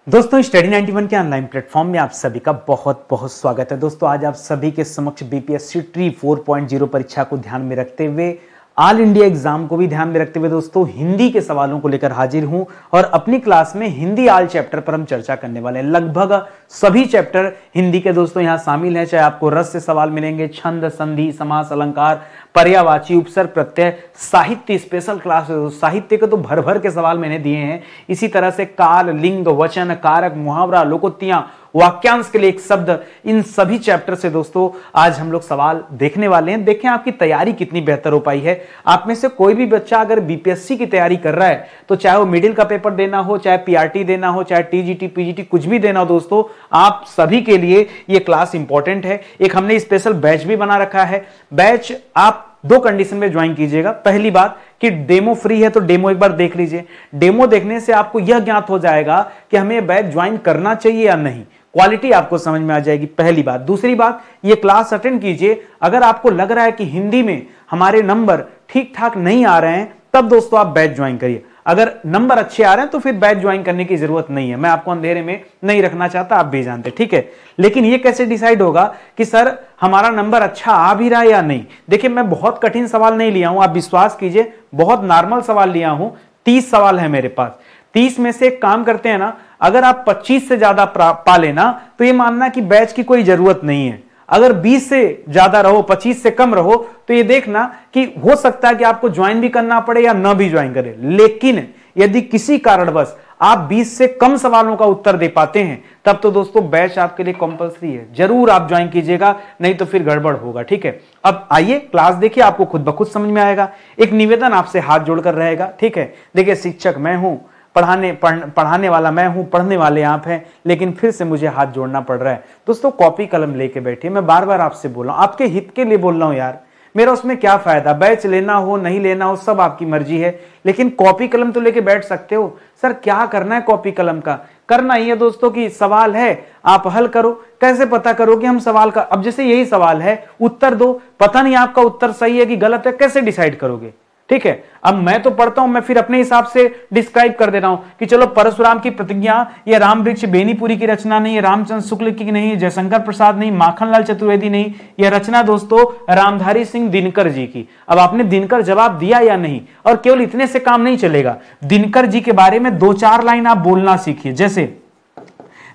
दोस्तों स्टडी 91 के online platform में आप सभी का बहुत बहुत स्वागत है। दोस्तों आज आप सभी के समक्ष बीपीएससी ट्री 4.0 परीक्षा को ध्यान में रखते हुए ऑल इंडिया एग्जाम को भी ध्यान में रखते हुए दोस्तों हिंदी के सवालों को लेकर हाजिर हूं और अपनी क्लास में हिंदी आल चैप्टर पर हम चर्चा करने वाले हैं। लगभग सभी चैप्टर हिंदी के दोस्तों यहां शामिल हैं, चाहे आपको रस से सवाल मिलेंगे, छंद, संधि, समास, अलंकार, पर्यायवाची, उपसर्ग, प्रत्यय, साहित्य स्पेशल क्लास। साहित्य के तो भर भर के सवाल मैंने दिए हैं। इसी तरह से काल, लिंग, वचन, कारक, मुहावरा, लोकोक्तियां, वाक्यांश के लिए एक शब्द, इन सभी चैप्टर से दोस्तों आज हम लोग सवाल देखने वाले हैं। देखें आपकी तैयारी कितनी बेहतर हो पाई है। आप में से कोई भी बच्चा अगर बीपीएससी की तैयारी कर रहा है तो चाहे वो मिडिल का पेपर देना हो, चाहे पीआरटी देना हो, चाहे टीजीटी, पीजीटी कुछ भी देना हो, दोस्तों आप सभी के लिए ये क्लास इंपॉर्टेंट है। एक हमने स्पेशल बैच भी बना रखा है। बैच आप दो कंडीशन में ज्वाइन कीजिएगा। पहली बात कि डेमो फ्री है तो डेमो एक बार देख लीजिए। डेमो देखने से आपको यह ज्ञात हो जाएगा कि हमें बैच ज्वाइन करना चाहिए या नहीं, क्वालिटी आपको समझ में आ जाएगी, पहली बात। दूसरी बात, ये क्लास अटेंड कीजिए। अगर आपको लग रहा है कि हिंदी में हमारे नंबर ठीक ठाक नहीं आ रहे हैं तब दोस्तों आप बैच ज्वाइन करिए। अगर नंबर अच्छे आ रहे हैं तो फिर बैच ज्वाइन करने की जरूरत नहीं है। मैं आपको अंधेरे में नहीं रखना चाहता, आप भी जानते, ठीक है। लेकिन ये कैसे डिसाइड होगा कि सर हमारा नंबर अच्छा आ भी रहा है या नहीं। देखिए मैं बहुत कठिन सवाल नहीं लिया हूं, आप विश्वास कीजिए, बहुत नॉर्मल सवाल लिया हूं। 30 सवाल है मेरे पास। 30 में से एक काम करते हैं ना, अगर आप 25 से ज्यादा पा लेना तो ये मानना कि बैच की कोई जरूरत नहीं है। अगर 20 से ज्यादा रहो, 25 से कम रहो तो ये देखना कि हो सकता है कि आपको ज्वाइन भी करना पड़े या न भी ज्वाइन करें। लेकिन यदि किसी कारणवश आप 20 से कम सवालों का उत्तर दे पाते हैं तब तो दोस्तों बैच आपके लिए कंपलसरी है, जरूर आप ज्वाइन कीजिएगा, नहीं तो फिर गड़बड़ होगा, ठीक है। अब आइए क्लास देखिए, आपको खुद ब खुद समझ में आएगा। एक निवेदन आपसे हाथ जोड़कर रहेगा, ठीक है। देखिए शिक्षक मैं हूं, पढ़ाने वाला मैं हूं, पढ़ने वाले आप हैं, लेकिन फिर से मुझे हाथ जोड़ना पड़ रहा है। दोस्तों कॉपी कलम लेके बैठिए। मैं बार बार आपसे बोल रहा हूं, आपके हित के लिए बोल रहा हूं यार, मेरा उसमें क्या फायदा। बैच लेना हो नहीं लेना हो सब आपकी मर्जी है, लेकिन कॉपी कलम तो लेके बैठ सकते हो। सर क्या करना है कॉपी कलम का? करना ही है दोस्तों कि सवाल है आप हल करो। कैसे पता करो कि हम सवाल का, अब जैसे यही सवाल है उत्तर दो, पता नहीं आपका उत्तर सही है कि गलत है, कैसे डिसाइड करोगे, ठीक है। अब मैं तो पढ़ता हूं, मैं फिर अपने हिसाब से डिस्क्राइब कर दे रहा हूं कि चलो परशुराम की प्रतिज्ञा ये राम वृक्ष बेनीपुरी की रचना नहीं है, रामचंद्र शुक्ल की नहीं, जयशंकर प्रसाद नहीं, माखनलाल चतुर्वेदी नहीं, यह रचना दोस्तों रामधारी सिंह दिनकर जी की। अब आपने दिनकर जवाब दिया या नहीं, और केवल इतने से काम नहीं चलेगा। दिनकर जी के बारे में 2-4 लाइन आप बोलना सीखिए। जैसे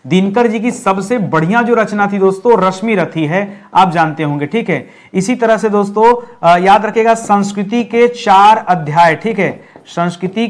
दिनकर जी की सबसे बढ़िया जो रचना थी दोस्तों रश्मि रथी है, आप जानते होंगे, ठीक है। इसी तरह से दोस्तों याद रखिएगा संस्कृति के 4 अध्याय, ठीक है। संस्कृति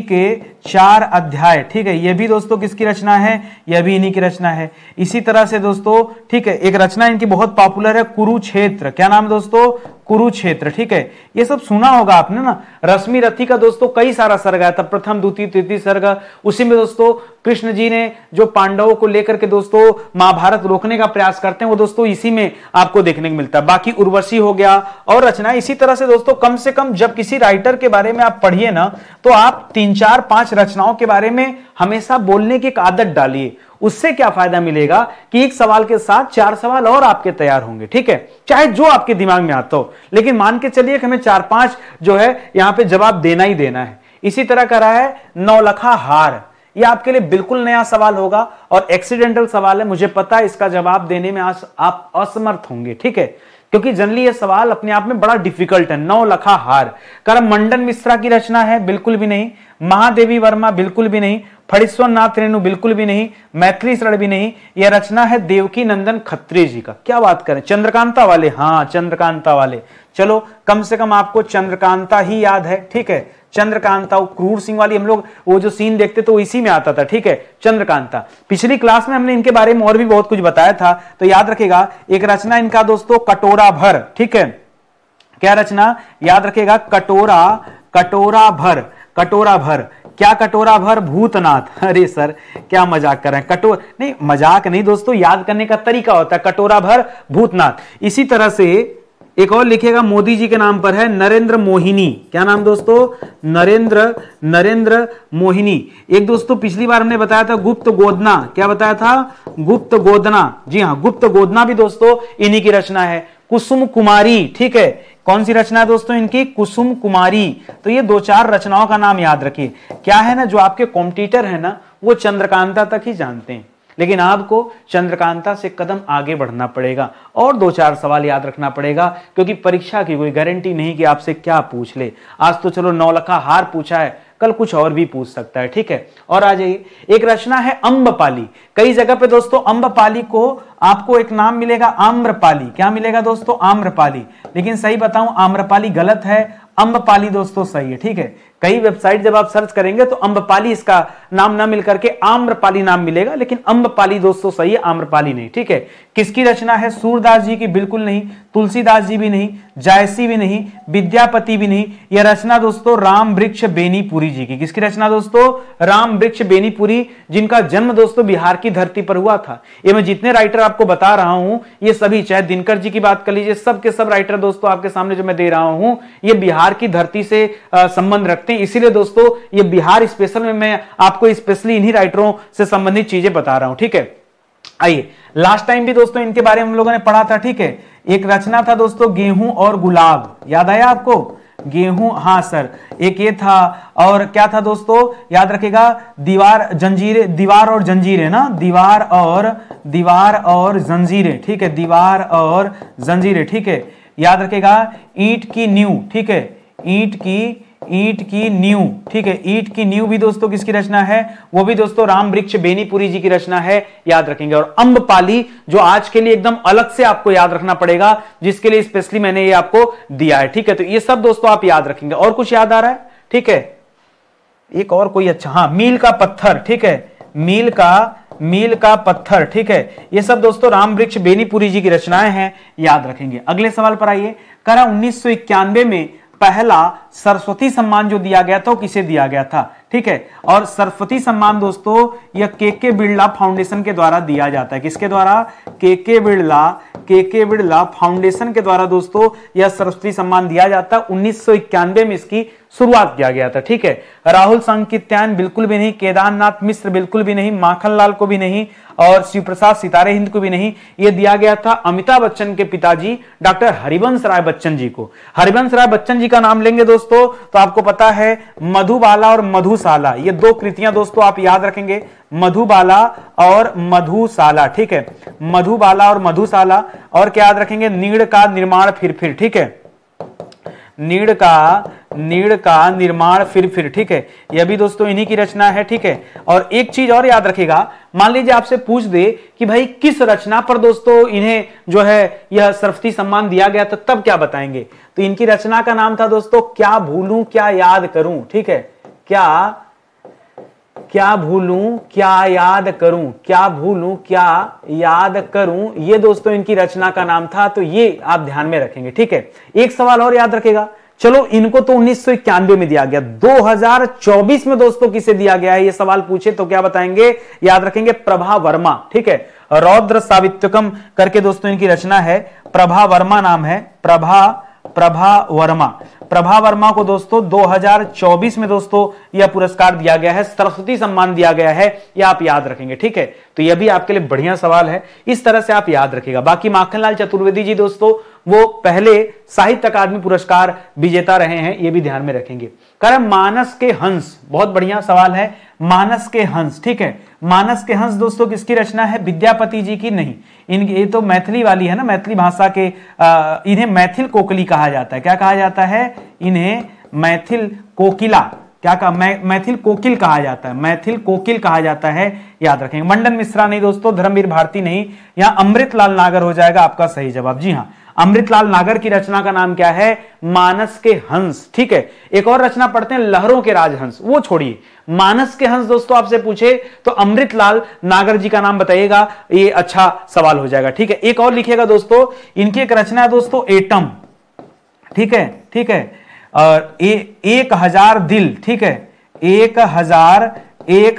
के 4 अध्याय, ठीक है। यह भी दोस्तों किसकी रचना है? यह भी इन्हीं की रचना है। इसी तरह से दोस्तों, ठीक है, एक रचना इनकी बहुत पॉपुलर है, कुरुक्षेत्र। क्या नाम है दोस्तों? कुरुक्षेत्र, ठीक है। ये सब सुना होगा आपने ना। रश्मि रथी का दोस्तों कई सारा सर्ग आया था, प्रथम, द्वितीय, तृतीय सर्ग। उसी में दोस्तों कृष्ण जी ने जो पांडवों को लेकर के दोस्तों महाभारत रोकने का प्रयास करते हैं वो दोस्तों इसी में आपको देखने को मिलता है। बाकी उर्वशी हो गया और रचना। इसी तरह से दोस्तों कम से कम जब किसी राइटर के बारे में आप पढ़िए ना तो आप 3, 4, 5 रचनाओं के बारे में हमेशा बोलने की एक आदत डालिए। उससे क्या फायदा मिलेगा कि एक सवाल के साथ 4 सवाल और आपके तैयार होंगे, ठीक है। चाहे जो आपके दिमाग में आता हो, लेकिन मान के चलिए कि हमें 4-5 जो है यहां पे जवाब देना ही देना है। इसी तरह का रहा है नौलखा हार। यह आपके लिए बिल्कुल नया सवाल होगा और एक्सीडेंटल सवाल है। मुझे पता है इसका जवाब देने में आप असमर्थ होंगे, ठीक है, क्योंकि जनरली यह सवाल अपने आप में बड़ा डिफिकल्ट है। नौलखा हार करमंडन मिश्रा की रचना है, बिल्कुल भी नहीं। महादेवी वर्मा बिल्कुल भी नहीं। फणीश्वर नाथ रेणु बिल्कुल भी नहीं। मैथिली शरण भी नहीं। यह रचना है देवकी नंदन खत्री जी का। क्या बात करें, चंद्रकांता वाले, हाँ चंद्रकांता वाले। चलो कम से कम आपको चंद्रकांता ही याद है, ठीक है। चंद्रकांता, क्रूर सिंह वाली हम लोग वो जो सीन देखते तो इसी में आता था, ठीक है, चंद्रकांता। पिछली क्लास में हमने इनके बारे में और भी बहुत कुछ बताया था, तो याद रखेगा। एक रचना इनका दोस्तों कटोरा भर, ठीक है। क्या रचना? याद रखेगा, कटोरा भर। क्या कटोरा भर? भूतनाथ। अरे सर क्या मजाक कर रहे हैं, नहीं मजाक नहीं दोस्तों, याद करने का तरीका होता है। कटोरा भर भूतनाथ। इसी तरह से एक और लिखिएगा, मोदी जी के नाम पर है, नरेंद्र मोहिनी। क्या नाम दोस्तों? नरेंद्र मोहिनी। एक दोस्तों पिछली बार हमने बताया था गुप्त गोदना। क्या बताया था? गुप्त गोदना। जी हाँ, गुप्त गोदना भी दोस्तों इन्हीं की रचना है। कुसुम कुमारी, ठीक है। कौन सी रचना है दोस्तों इनकी? कुसुम कुमारी। तो ये 2-4 रचनाओं का नाम याद रखिए। क्या है ना, जो आपके कॉम्पिटिटर है ना वो चंद्रकांता तक ही जानते हैं, लेकिन आपको चंद्रकांता से कदम आगे बढ़ना पड़ेगा और 2-4 सवाल याद रखना पड़ेगा, क्योंकि परीक्षा की कोई गारंटी नहीं कि आपसे क्या पूछ ले। आज तो चलो नौलखा हार पूछा है, कल कुछ और भी पूछ सकता है, ठीक है। और आ जाइए, एक रचना है अम्बपाली। कई जगह पे दोस्तों अम्बपाली को आपको एक नाम मिलेगा आम्रपाली। क्या मिलेगा दोस्तों? आम्रपाली। लेकिन सही बताऊं, आम्रपाली गलत है, अम्बपाली दोस्तों सही है, ठीक है। कई वेबसाइट जब आप सर्च करेंगे तो अम्बपाली इसका नाम ना मिल करके आम्रपाली नाम मिलेगा, लेकिन अम्बपाली दोस्तों सही है, आम्रपाली नहीं, ठीक है। किसकी रचना है? सूरदास जी की बिल्कुल नहीं, तुलसीदास जी भी नहीं, जायसी भी नहीं, विद्यापति भी नहीं। यह रचना दोस्तों राम वृक्ष बेनीपुरी जी की। किसकी रचना दोस्तों? राम वृक्ष बेनीपुरी, जिनका जन्म दोस्तों बिहार की धरती पर हुआ था। ये मैं जितने राइटर आपको बता रहा हूं, ये सभी, चाहे दिनकर जी की बात कर लीजिए, सब के सब राइटर दोस्तों आपके सामने जो मैं दे रहा हूं, ये बिहार की धरती से संबंध रखते हैं। इसीलिए दोस्तों ये बिहार स्पेशल में मैं आपको स्पेशली इन्हीं राइटरों से संबंधित चीजें बता रहा हूं, ठीक है। आइए, लास्ट टाइम भी दोस्तों इनके बारे में हम लोगों ने पढ़ा था, ठीक है। एक रचना था दोस्तों गेहूं और गुलाब, याद आया आपको? गेहूं, हाँ सर, एक ये था। और क्या था दोस्तों? याद रखेगा, दीवार जंजीरें, दीवार और जंजीरें ना, दीवार और जंजीरें, ठीक है, दीवार और जंजीरें, ठीक है। याद रखेगा, ईंट की नींव, ठीक है, ईंट की नींव, ठीक है। ईंट की नींव भी दोस्तों किसकी रचना है? वो भी दोस्तों राम वृक्ष बेनीपुरी जी की रचना है, याद रखेंगे। और अम्बपाली, जो आज के लिए एकदम अलग से आपको याद रखना पड़ेगा, जिसके लिए स्पेशली मैंने ये आपको दिया है, ठीक है। तो ये सब दोस्तों आप याद रखेंगे। और कुछ याद आ रहा है? ठीक है, एक और कोई, अच्छा हाँ, मील का पत्थर, ठीक है, मील का पत्थर, ठीक है। ये सब दोस्तों राम वृक्ष बेनीपुरी जी की रचनाएं हैं, याद रखेंगे। अगले सवाल पर आइए। कह रहा 1991 में पहला सरस्वती सम्मान जो दिया गया था वो किसे दिया गया था, ठीक है। और सरस्वती सम्मान दोस्तों यह के बिरला फाउंडेशन के द्वारा दिया जाता है। किसके द्वारा? के बिरला फाउंडेशन के द्वारा दोस्तों यह सरस्वती सम्मान दिया जाता है। 1991 में इसकी शुरुआत किया गया था, ठीक है। राहुल सांकृत्यायन बिल्कुल भी नहीं, केदारनाथ मिश्र बिल्कुल भी नहीं, माखनलाल को भी नहीं, और शिव प्रसाद सितारे हिंद को भी नहीं। यह दिया गया था अमिताभ बच्चन के पिताजी डॉक्टर हरिवंश राय बच्चन जी को। हरिवंश राय बच्चन जी का नाम लेंगे दोस्तों तो आपको पता है मधुबाला और मधुशाला, ये 2 कृतियां दोस्तों आप याद रखेंगे, मधुबाला और मधुशाला, ठीक है, मधुबाला और मधुशाला। और क्या याद रखेंगे? नीड़ का निर्माण फिर, ठीक है, नीड़ का निर्माण फिर, ठीक है। यह भी दोस्तों इन्हीं की रचना है, ठीक है। और एक चीज और याद रखिएगा, मान लीजिए आपसे पूछ दे कि भाई किस रचना पर दोस्तों इन्हें जो है यह सरस्वती सम्मान दिया गया, तो तब क्या बताएंगे? तो इनकी रचना का नाम था दोस्तों क्या भूलूं क्या याद करूं, ठीक है। क्या भूलूं क्या याद करूं, क्या भूलूं क्या याद करूं, ये दोस्तों इनकी रचना का नाम था। तो ये आप ध्यान में रखेंगे, ठीक है। एक सवाल और याद रखेगा, चलो इनको तो 1991 में दिया गया, 2024 में दोस्तों किसे दिया गया है? ये सवाल पूछे तो क्या बताएंगे? याद रखेंगे प्रभा वर्मा, ठीक है। रौद्र सावित्रिकम करके दोस्तों इनकी रचना है, प्रभा वर्मा नाम है, प्रभा वर्मा को दोस्तों 2024 में दोस्तों यह पुरस्कार दिया गया है, सरस्वती सम्मान दिया गया है, यह आप याद रखेंगे, ठीक है। तो यह भी आपके लिए बढ़िया सवाल है, इस तरह से आप याद रखिएगा। बाकी माखनलाल चतुर्वेदी जी दोस्तों वो पहले साहित्य अकादमी पुरस्कार विजेता रहे हैं, यह भी ध्यान में रखेंगे। कारण मानस के हंस, बहुत बढ़िया सवाल है, मानस के हंस, ठीक है। मानस के हंस दोस्तों किसकी रचना है? विद्यापति जी की नहीं, ये तो मैथिली वाली है ना, मैथिली भाषा के, इन्हें मैथिल कोकिली कहा जाता है। क्या कहा जाता है? इन्हें मैथिल कोकिला, क्या कहा? मैथिल कोकिल कहा जाता है, मैथिल कोकिल कहा जाता है, याद रखेंगे। मंडन मिश्रा नहीं दोस्तों, धर्मवीर भारती नहीं, यहां अमृतलाल नागर हो जाएगा आपका सही जवाब। जी हाँ, अमृतलाल नागर की रचना का नाम क्या है? मानस के हंस, ठीक है। एक और रचना पढ़ते हैं, लहरों के राजहंस, वो छोड़िए, मानस के हंस दोस्तों आपसे पूछे तो अमृतलाल नागर जी का नाम बताइएगा, ये अच्छा सवाल हो जाएगा, ठीक है। एक और लिखिएगा दोस्तों, इनकी एक रचना है दोस्तों एटम, ठीक है, ठीक है। और 1000 दिल, ठीक है, 1000, ये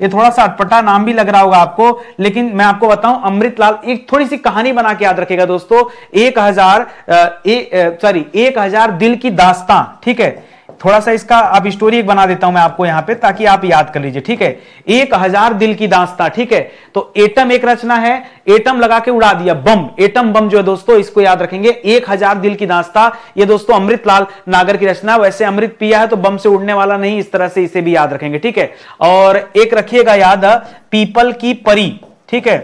थोड़ा सा अटपटा नाम भी लग रहा होगा आपको, लेकिन मैं आपको बताऊं, अमृतलाल, एक थोड़ी सी कहानी बना के याद रखेगा दोस्तों, 1000 दिल की दास्तां, ठीक है। थोड़ा सा इसका अब स्टोरी एक बना देता हूं मैं आपको यहां पे, ताकि आप याद कर लीजिए, ठीक है। 1000 दिल की दास्तां, ठीक है। तो एटम एक रचना है, एटम लगा के उड़ा दिया बम, एटम बम जो है दोस्तों, इसको याद रखेंगे। 1000 दिल की दास्तां, ये दोस्तों अमृतलाल नागर की रचना। वैसे अमृत पिया है तो बम से उड़ने वाला नहीं, इस तरह से इसे भी याद रखेंगे, ठीक है। और एक रखिएगा याद, पीपल की परी, ठीक है,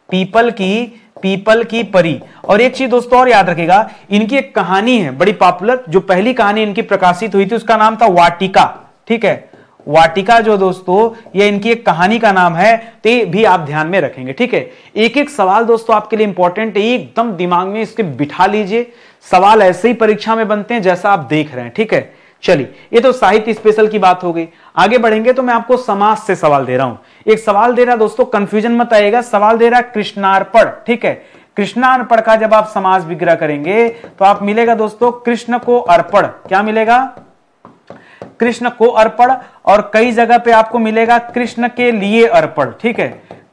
पीपल की परी। और एक चीज दोस्तों और याद रखिएगा, इनकी एक कहानी है बड़ी पॉपुलर, जो पहली कहानी इनकी प्रकाशित हुई थी उसका नाम था वाटिका, ठीक है। वाटिका जो दोस्तों, ये इनकी एक कहानी का नाम है, तो ये भी आप ध्यान में रखेंगे, ठीक है। एक एक सवाल दोस्तों आपके लिए इंपॉर्टेंट है, एकदम दिमाग में इसके बिठा लीजिए। सवाल ऐसे ही परीक्षा में बनते हैं जैसा आप देख रहे हैं, ठीक है। चलिए, ये तो साहित्य स्पेशल की बात हो गई। आगे बढ़ेंगे तो मैं आपको समास से सवाल दे रहा हूं। एक सवाल दे रहा दोस्तों, कंफ्यूजन मत आएगा, सवाल दे रहा कृष्णार्पण, ठीक है। कृष्णार्पण का जब आप समास विग्रह करेंगे तो आप मिलेगा दोस्तों कृष्ण को अर्पण, क्या मिलेगा? कृष्ण को अर्पण। और कई जगह पे आपको मिलेगा कृष्ण के लिए अर्पण, ठीक है,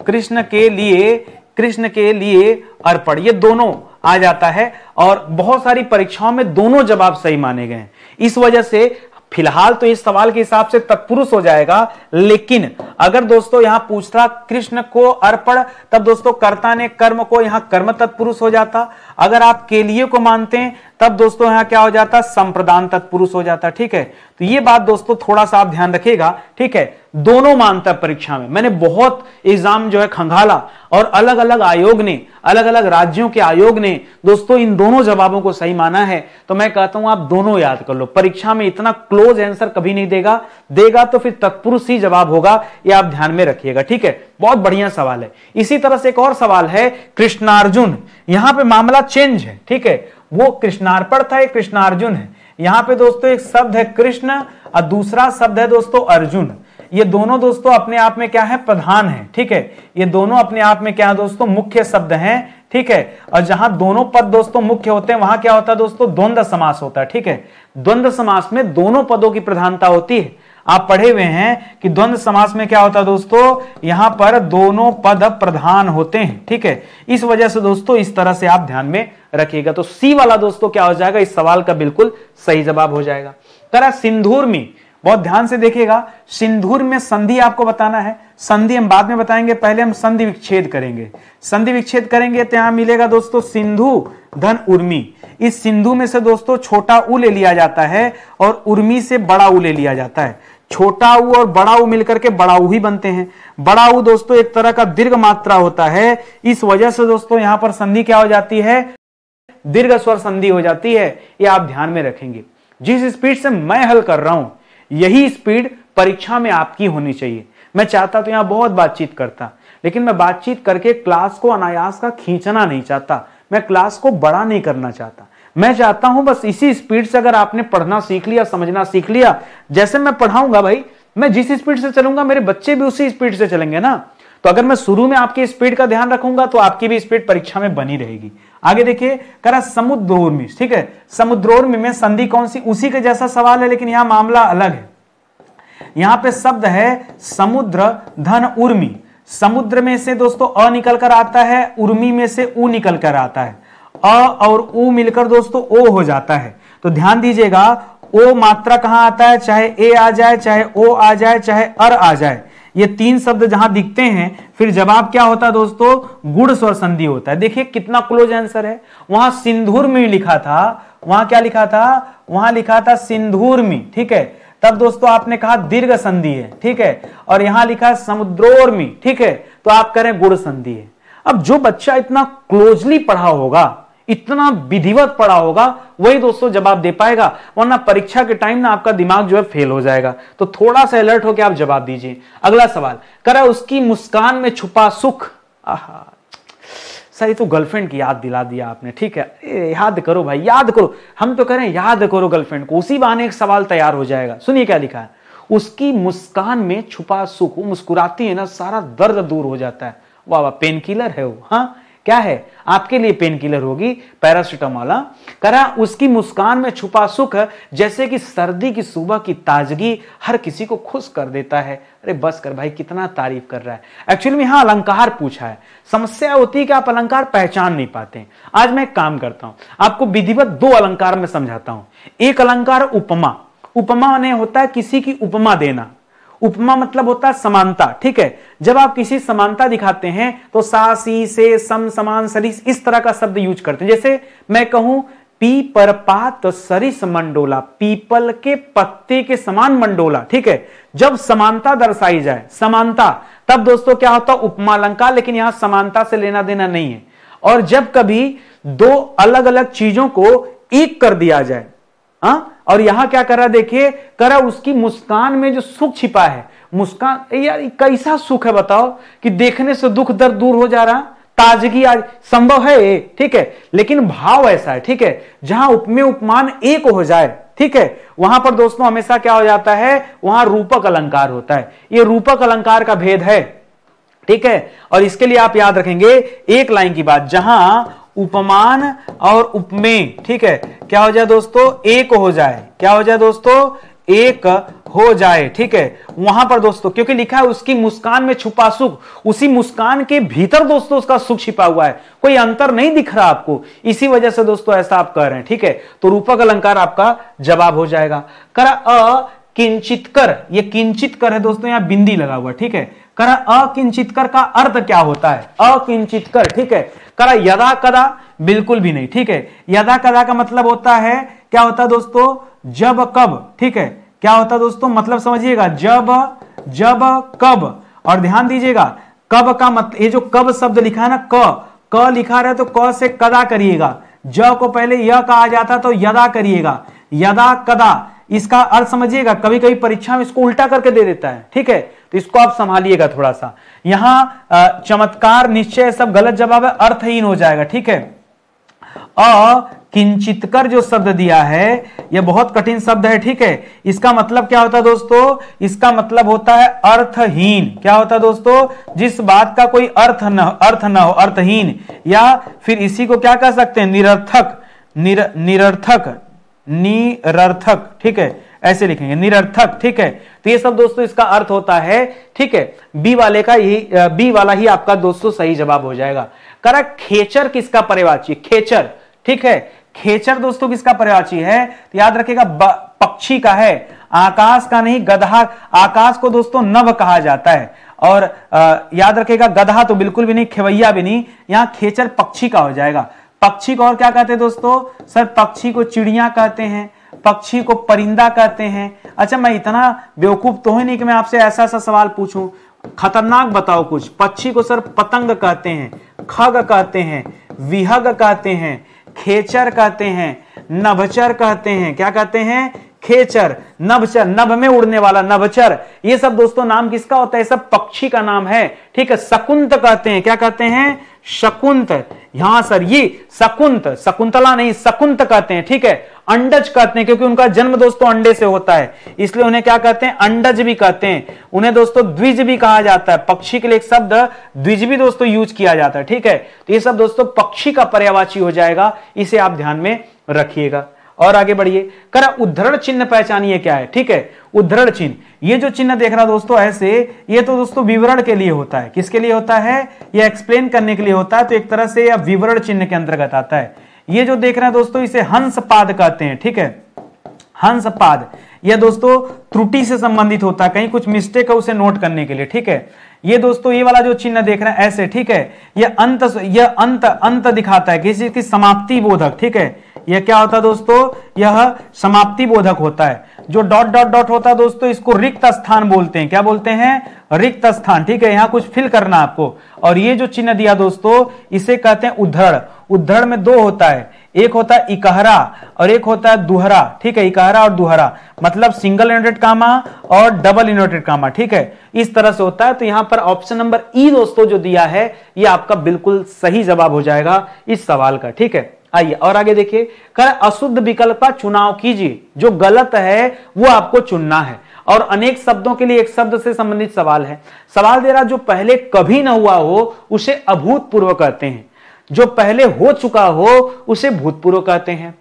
कृष्ण के लिए अर्पण, ये दोनों आ जाता है। और बहुत सारी परीक्षाओं में दोनों जवाब सही माने गए हैं। इस वजह से फिलहाल तो इस सवाल के हिसाब से तत्पुरुष हो जाएगा, लेकिन अगर दोस्तों यहां पूछता कृष्ण को अर्पण, तब दोस्तों कर्ता ने कर्म को, यहां कर्म तत्पुरुष हो जाता। अगर आप के लिए को मानते हैं तब दोस्तों यहां क्या हो जाता? संप्रदान तत्पुरुष हो जाता, ठीक है। तो ये बात दोस्तों थोड़ा सा आप ध्यान रखिएगा, ठीक है। दोनों मानता परीक्षा में, मैंने बहुत एग्जाम जो है खंगाला, और अलग अलग आयोग ने, अलग अलग राज्यों के आयोग ने दोस्तों इन दोनों जवाबों को सही माना है। तो मैं कहता हूं आप दोनों याद कर लो, परीक्षा में इतना क्लोज आंसर कभी नहीं देगा तो फिर तत्पुरुष ही जवाब होगा, ये आप ध्यान में रखिएगा, ठीक है। बहुत बढ़िया सवाल है। इसी तरह से एक और सवाल है कृष्णार्जुन, यहां पे मामला चेंज है, ठीक है। वो कृष्णार्पण था, एक कृष्णार्जुन है। यहां पे दोस्तों एक शब्द है कृष्ण और दूसरा शब्द है दोस्तों अर्जुन। ये दोनों दोस्तों अपने आप में क्या है? प्रधान है, ठीक है। ये दोनों अपने आप में क्या है दोस्तों? मुख्य शब्द हैं, ठीक है। और जहां दोनों पद दोस्तों मुख्य होते हैं वहां क्या होता है दोस्तों? द्वंद्व समास होता है, ठीक है। द्वंद्व समास में दोनों पदों की प्रधानता होती है। आप पढ़े हुए हैं कि द्वंद्व समास में क्या होता है दोस्तों? यहां पर दोनों पद प्रधान होते हैं, ठीक है। इस वजह से दोस्तों इस तरह से आप ध्यान में रखिएगा। तो सी वाला दोस्तों क्या हो जाएगा? इस सवाल का बिल्कुल सही जवाब हो जाएगा। तरह सिंदूर में, बहुत ध्यान से देखिएगा, सिंदूर में संधि आपको बताना है। संधि हम बाद में बताएंगे, पहले हम संधि विच्छेद करेंगे। संधि विच्छेद करेंगे तो यहां मिलेगा दोस्तों सिंधु धन उर्मी। इस सिंधु में से दोस्तों छोटा उ ले लिया जाता है और उर्मी से बड़ा उ ले लिया जाता है। छोटा उ और बड़ा उ मिलकर के बड़ा उ ही बनते हैं। बड़ा उ दोस्तों एक तरह का दीर्घ मात्रा होता है, इस वजह से दोस्तों यहां पर संधि क्या हो जाती है? दीर्घ स्वर संधि हो जाती है। ये आप ध्यान में रखेंगे। जिस स्पीड से मैं हल कर रहा हूं यही स्पीड परीक्षा में आपकी होनी चाहिए। मैं चाहता तो यहां बहुत बातचीत करता, लेकिन मैं बातचीत करके क्लास को अनायास का खींचना नहीं चाहता, मैं क्लास को बड़ा नहीं करना चाहता। मैं चाहता हूं बस इसी स्पीड से अगर आपने पढ़ना सीख लिया, समझना सीख लिया, जैसे मैं पढ़ाऊंगा भाई, मैं जिस स्पीड से चलूंगा मेरे बच्चे भी उसी स्पीड से चलेंगे ना। तो अगर मैं शुरू में आपकी स्पीड का ध्यान रखूंगा तो आपकी भी स्पीड परीक्षा में बनी रहेगी। आगे देखिए, करा समुद्रोर्मी, ठीक है। समुद्रोर्मी में संधि कौन सी? उसी के जैसा सवाल है, लेकिन यहां मामला अलग है। यहां पे शब्द है समुद्र धन उर्मी। समुद्र में से दोस्तों अ निकल कर आता है, उर्मी में से उ निकल कर आता है। अ और उ मिलकर दोस्तों ओ हो जाता है। तो ध्यान दीजिएगा, ओ मात्रा कहां आता है? चाहे ए आ जाए, चाहे ओ आ जाए, चाहे अर आ जाए, ये तीन शब्द जहां दिखते हैं फिर जवाब क्या होता है दोस्तों? गुण स्वर संधि होता है। देखिए कितना क्लोज आंसर है। वहां सिंधुर में लिखा था, वहां क्या लिखा था? वहां लिखा था सिंधुर में, ठीक है। तब दोस्तों आपने कहा दीर्घ संधि है, ठीक है। और यहां लिखा समुद्रोर्मी, ठीक है, तो आप करें गुण संधि है। अब जो बच्चा इतना क्लोजली पढ़ा होगा, इतना विधिवत पढ़ा होगा, वही दोस्तों जवाब दे पाएगा, वरना परीक्षा के टाइम ना आपका दिमाग जो है फेल हो जाएगा। तो थोड़ा सा अलर्ट होकर आप जवाब दीजिए। अगला सवाल करा उसकी मुस्कान में छुपा सुख। आहा सर, ये तो गर्लफ्रेंड की याद दिला दिया आपने, ठीक है। याद करो भाई, याद करो। हम तो कह रहे हैं याद करो गर्लफ्रेंड को, उसी बहाने एक सवाल तैयार हो जाएगा। सुनिए क्या लिखा है, उसकी मुस्कान में छुपा सुख। वो मुस्कुराती है ना, सारा दर्द दूर हो जाता है। वाह वाह, पेन किलर है वो। हाँ क्या है? आपके लिए पेन किलर होगी, पैरासिटामोल। करा उसकी मुस्कान में छुपा सुख, जैसे कि सर्दी की सुबह की ताजगी हर किसी को खुश कर देता है। अरे बस कर भाई, कितना तारीफ कर रहा है। एक्चुअली में यहां अलंकार पूछा है। समस्या होती है कि आप अलंकार पहचान नहीं पाते। आज मैं एक काम करता हूं, आपको विधिवत दो अलंकार में समझाता हूं। एक अलंकार उपमा। उपमा ने होता है किसी की उपमा देना। उपमा मतलब होता है समानता, ठीक है। जब आप किसी समानता दिखाते हैं तो सा, सी, से, सम, समान, सरिस इस तरह का शब्द यूज करते हैं। जैसे मैं कहूं पी पर पात सरिस मंडोला, पीपल के पत्ते के समान मंडोला, ठीक है। जब समानता दर्शाई जाए, समानता, तब दोस्तों क्या होता है उपमा अलंकार, लेकिन यहां समानता से लेना देना नहीं है। और जब कभी दो अलग अलग चीजों को एक कर दिया जाए, और यहां क्या करा देखिए, करा उसकी मुस्कान में जो सुख छिपा है, मुस्कान यार कैसा सुख है बताओ कि देखने से दुख दर्द दूर हो जा रहा, ताजगी आज संभव है, ठीक है। लेकिन भाव ऐसा है, ठीक है, जहां उपमेय उपमान एक हो जाए, ठीक है, वहां पर दोस्तों हमेशा क्या हो जाता है, वहां रूपक अलंकार होता है। ये रूपक अलंकार का भेद है, ठीक है। और इसके लिए आप याद रखेंगे एक लाइन की बात, जहां उपमान और उपमेय, ठीक है, क्या हो जाए दोस्तों, एक हो जाए, क्या हो जाए दोस्तों, एक हो जाए, ठीक है। वहां पर दोस्तों क्योंकि लिखा है उसकी मुस्कान में छुपा सुख, उसी मुस्कान के भीतर दोस्तों उसका सुख छिपा हुआ है, कोई अंतर नहीं दिख रहा आपको, इसी वजह से दोस्तों ऐसा आप कह रहे हैं, ठीक है। तो रूपक अलंकार आपका जवाब हो जाएगा। करा अकिंचित कर, ये किंचित कर है दोस्तों, यहां बिंदी लगा हुआ, ठीक है। करा अकिंचित कर का अर्थ क्या होता है, अकिंचित कर, ठीक है। करा यदा कदा, बिल्कुल भी नहीं, ठीक है। यदा कदा का मतलब होता है, क्या होता है दोस्तों, जब कब, ठीक है। क्या होता है दोस्तों, मतलब समझिएगा, जब कब, और ध्यान दीजिएगा कब का मतलब, ये जो कब शब्द लिखा है ना, क लिखा रहा है तो क से कदा करिएगा, ज को पहले यह कहा जाता तो यदा करिएगा, यदा कदा, इसका अर्थ समझिएगा। कभी कभी परीक्षा में इसको उल्टा करके दे देता है, ठीक है, तो इसको आप संभालिएगा थोड़ा सा। यहां चमत्कार, निश्चय सब गलत जवाब है, अर्थहीन हो जाएगा, ठीक है। अकिंचितकर जो शब्द दिया है यह बहुत कठिन शब्द है, ठीक है। इसका मतलब क्या होता है दोस्तों, इसका मतलब होता है अर्थहीन। क्या होता है दोस्तों, जिस बात का कोई अर्थ न हो, अर्थहीन, या फिर इसी को क्या कह सकते हैं, निरर्थक, निरर्थक, ठीक है, ऐसे लिखेंगे निरर्थक, ठीक है। तो ये सब दोस्तों इसका अर्थ होता है, ठीक है। बी वाला ही आपका दोस्तों सही जवाब हो जाएगा। करा खेचर किसका पर्यायवाची, खेचर, ठीक है। खेचर दोस्तों किसका पर्यायवाची है, तो याद रखिएगा पक्षी का है, आकाश का नहीं। गधा, आकाश को दोस्तों नभ कहा जाता है, और याद रखिएगा गधा तो बिल्कुल भी नहीं, खेवैया भी नहीं, यहां खेचर पक्षी का हो जाएगा। पक्षी को और क्या कहते हैं दोस्तों, सर पक्षी को चिड़िया कहते हैं, पक्षी को परिंदा कहते हैं। अच्छा मैं इतना बेवकूफ तो ही नहीं कि मैं आपसे ऐसा ऐसा सवाल पूछूं, खतरनाक बताओ कुछ। पक्षी को सर पतंग कहते हैं, खग कहते हैं, विहग कहते हैं, खेचर कहते हैं, नभचर कहते हैं। क्या कहते हैं, खेचर, नभचर, नभ में उड़ने वाला नभचर, ये सब दोस्तों नाम किसका होता है, सब पक्षी का नाम है, ठीक है। शकुंत कहते हैं, क्या कहते हैं, शकुंत। यहां सर ये शकुंत, शकुंतला नहीं शकुंत कहते हैं, ठीक है। अंडज कहते हैं क्योंकि उनका जन्म दोस्तों अंडे से होता है, इसलिए उन्हें क्या कहते हैं, अंडज भी कहते हैं। उन्हें दोस्तों द्विज भी कहा जाता है, पक्षी के लिए एक शब्द द्विज भी दोस्तों यूज किया जाता है, ठीक है। तो ये सब दोस्तों पक्षी का पर्यायवाची हो जाएगा, इसे आप ध्यान में रखिएगा। और आगे बढ़िए, करा उद्धरण चिन्ह पहचानिए क्या है, ठीक है। उद्धरण चिन्ह, ये जो चिन्ह देख रहा दोस्तों ऐसे, ये तो दोस्तों विवरण के लिए होता है। किसके लिए होता है, ये एक्सप्लेन करने के लिए होता है, तो एक तरह से यह विवरण चिन्ह के अंतर्गत आता है। ये जो देख रहे हैं दोस्तों इसे हंस पाद कहते हैं, ठीक है। हंस पाद, यह दोस्तों त्रुटि से संबंधित होता है, कहीं कुछ मिस्टेक है उसे नोट करने के लिए, ठीक है। ये दोस्तों ये वाला जो चिन्ह देख रहे हैं ऐसे, ठीक है, यह अंत दिखाता है, किसी की समाप्ति बोधक, ठीक है। यह क्या होता है दोस्तों, यह समाप्ति बोधक होता है। जो डॉट डॉट डॉट होता है दोस्तों इसको रिक्त स्थान बोलते हैं, क्या बोलते हैं, रिक्त स्थान, ठीक है। यहां कुछ फिल करना आपको। और ये जो चिन्ह दिया दोस्तों इसे कहते हैं उद्धरण। उद्धरण में दो होता है, एक होता है इकहरा और एक होता है दुहरा, ठीक है। इकहरा और दुहरा मतलब सिंगल इन्वर्टेड कामा और डबल इन्वर्टेड कामा, ठीक है, इस तरह से होता है। तो यहां पर ऑप्शन नंबर ई दोस्तों जो दिया है ये आपका बिल्कुल सही जवाब हो जाएगा इस सवाल का, ठीक है। आइए और आगे देखिए, कर अशुद्ध विकल्प का चुनाव कीजिए, जो गलत है वो आपको चुनना है। और अनेक शब्दों के लिए एक शब्द से संबंधित सवाल है। सवाल दे रहा जो पहले कभी न हुआ हो उसे अभूतपूर्व कहते हैं, जो पहले हो चुका हो उसे भूतपूर्व कहते हैं,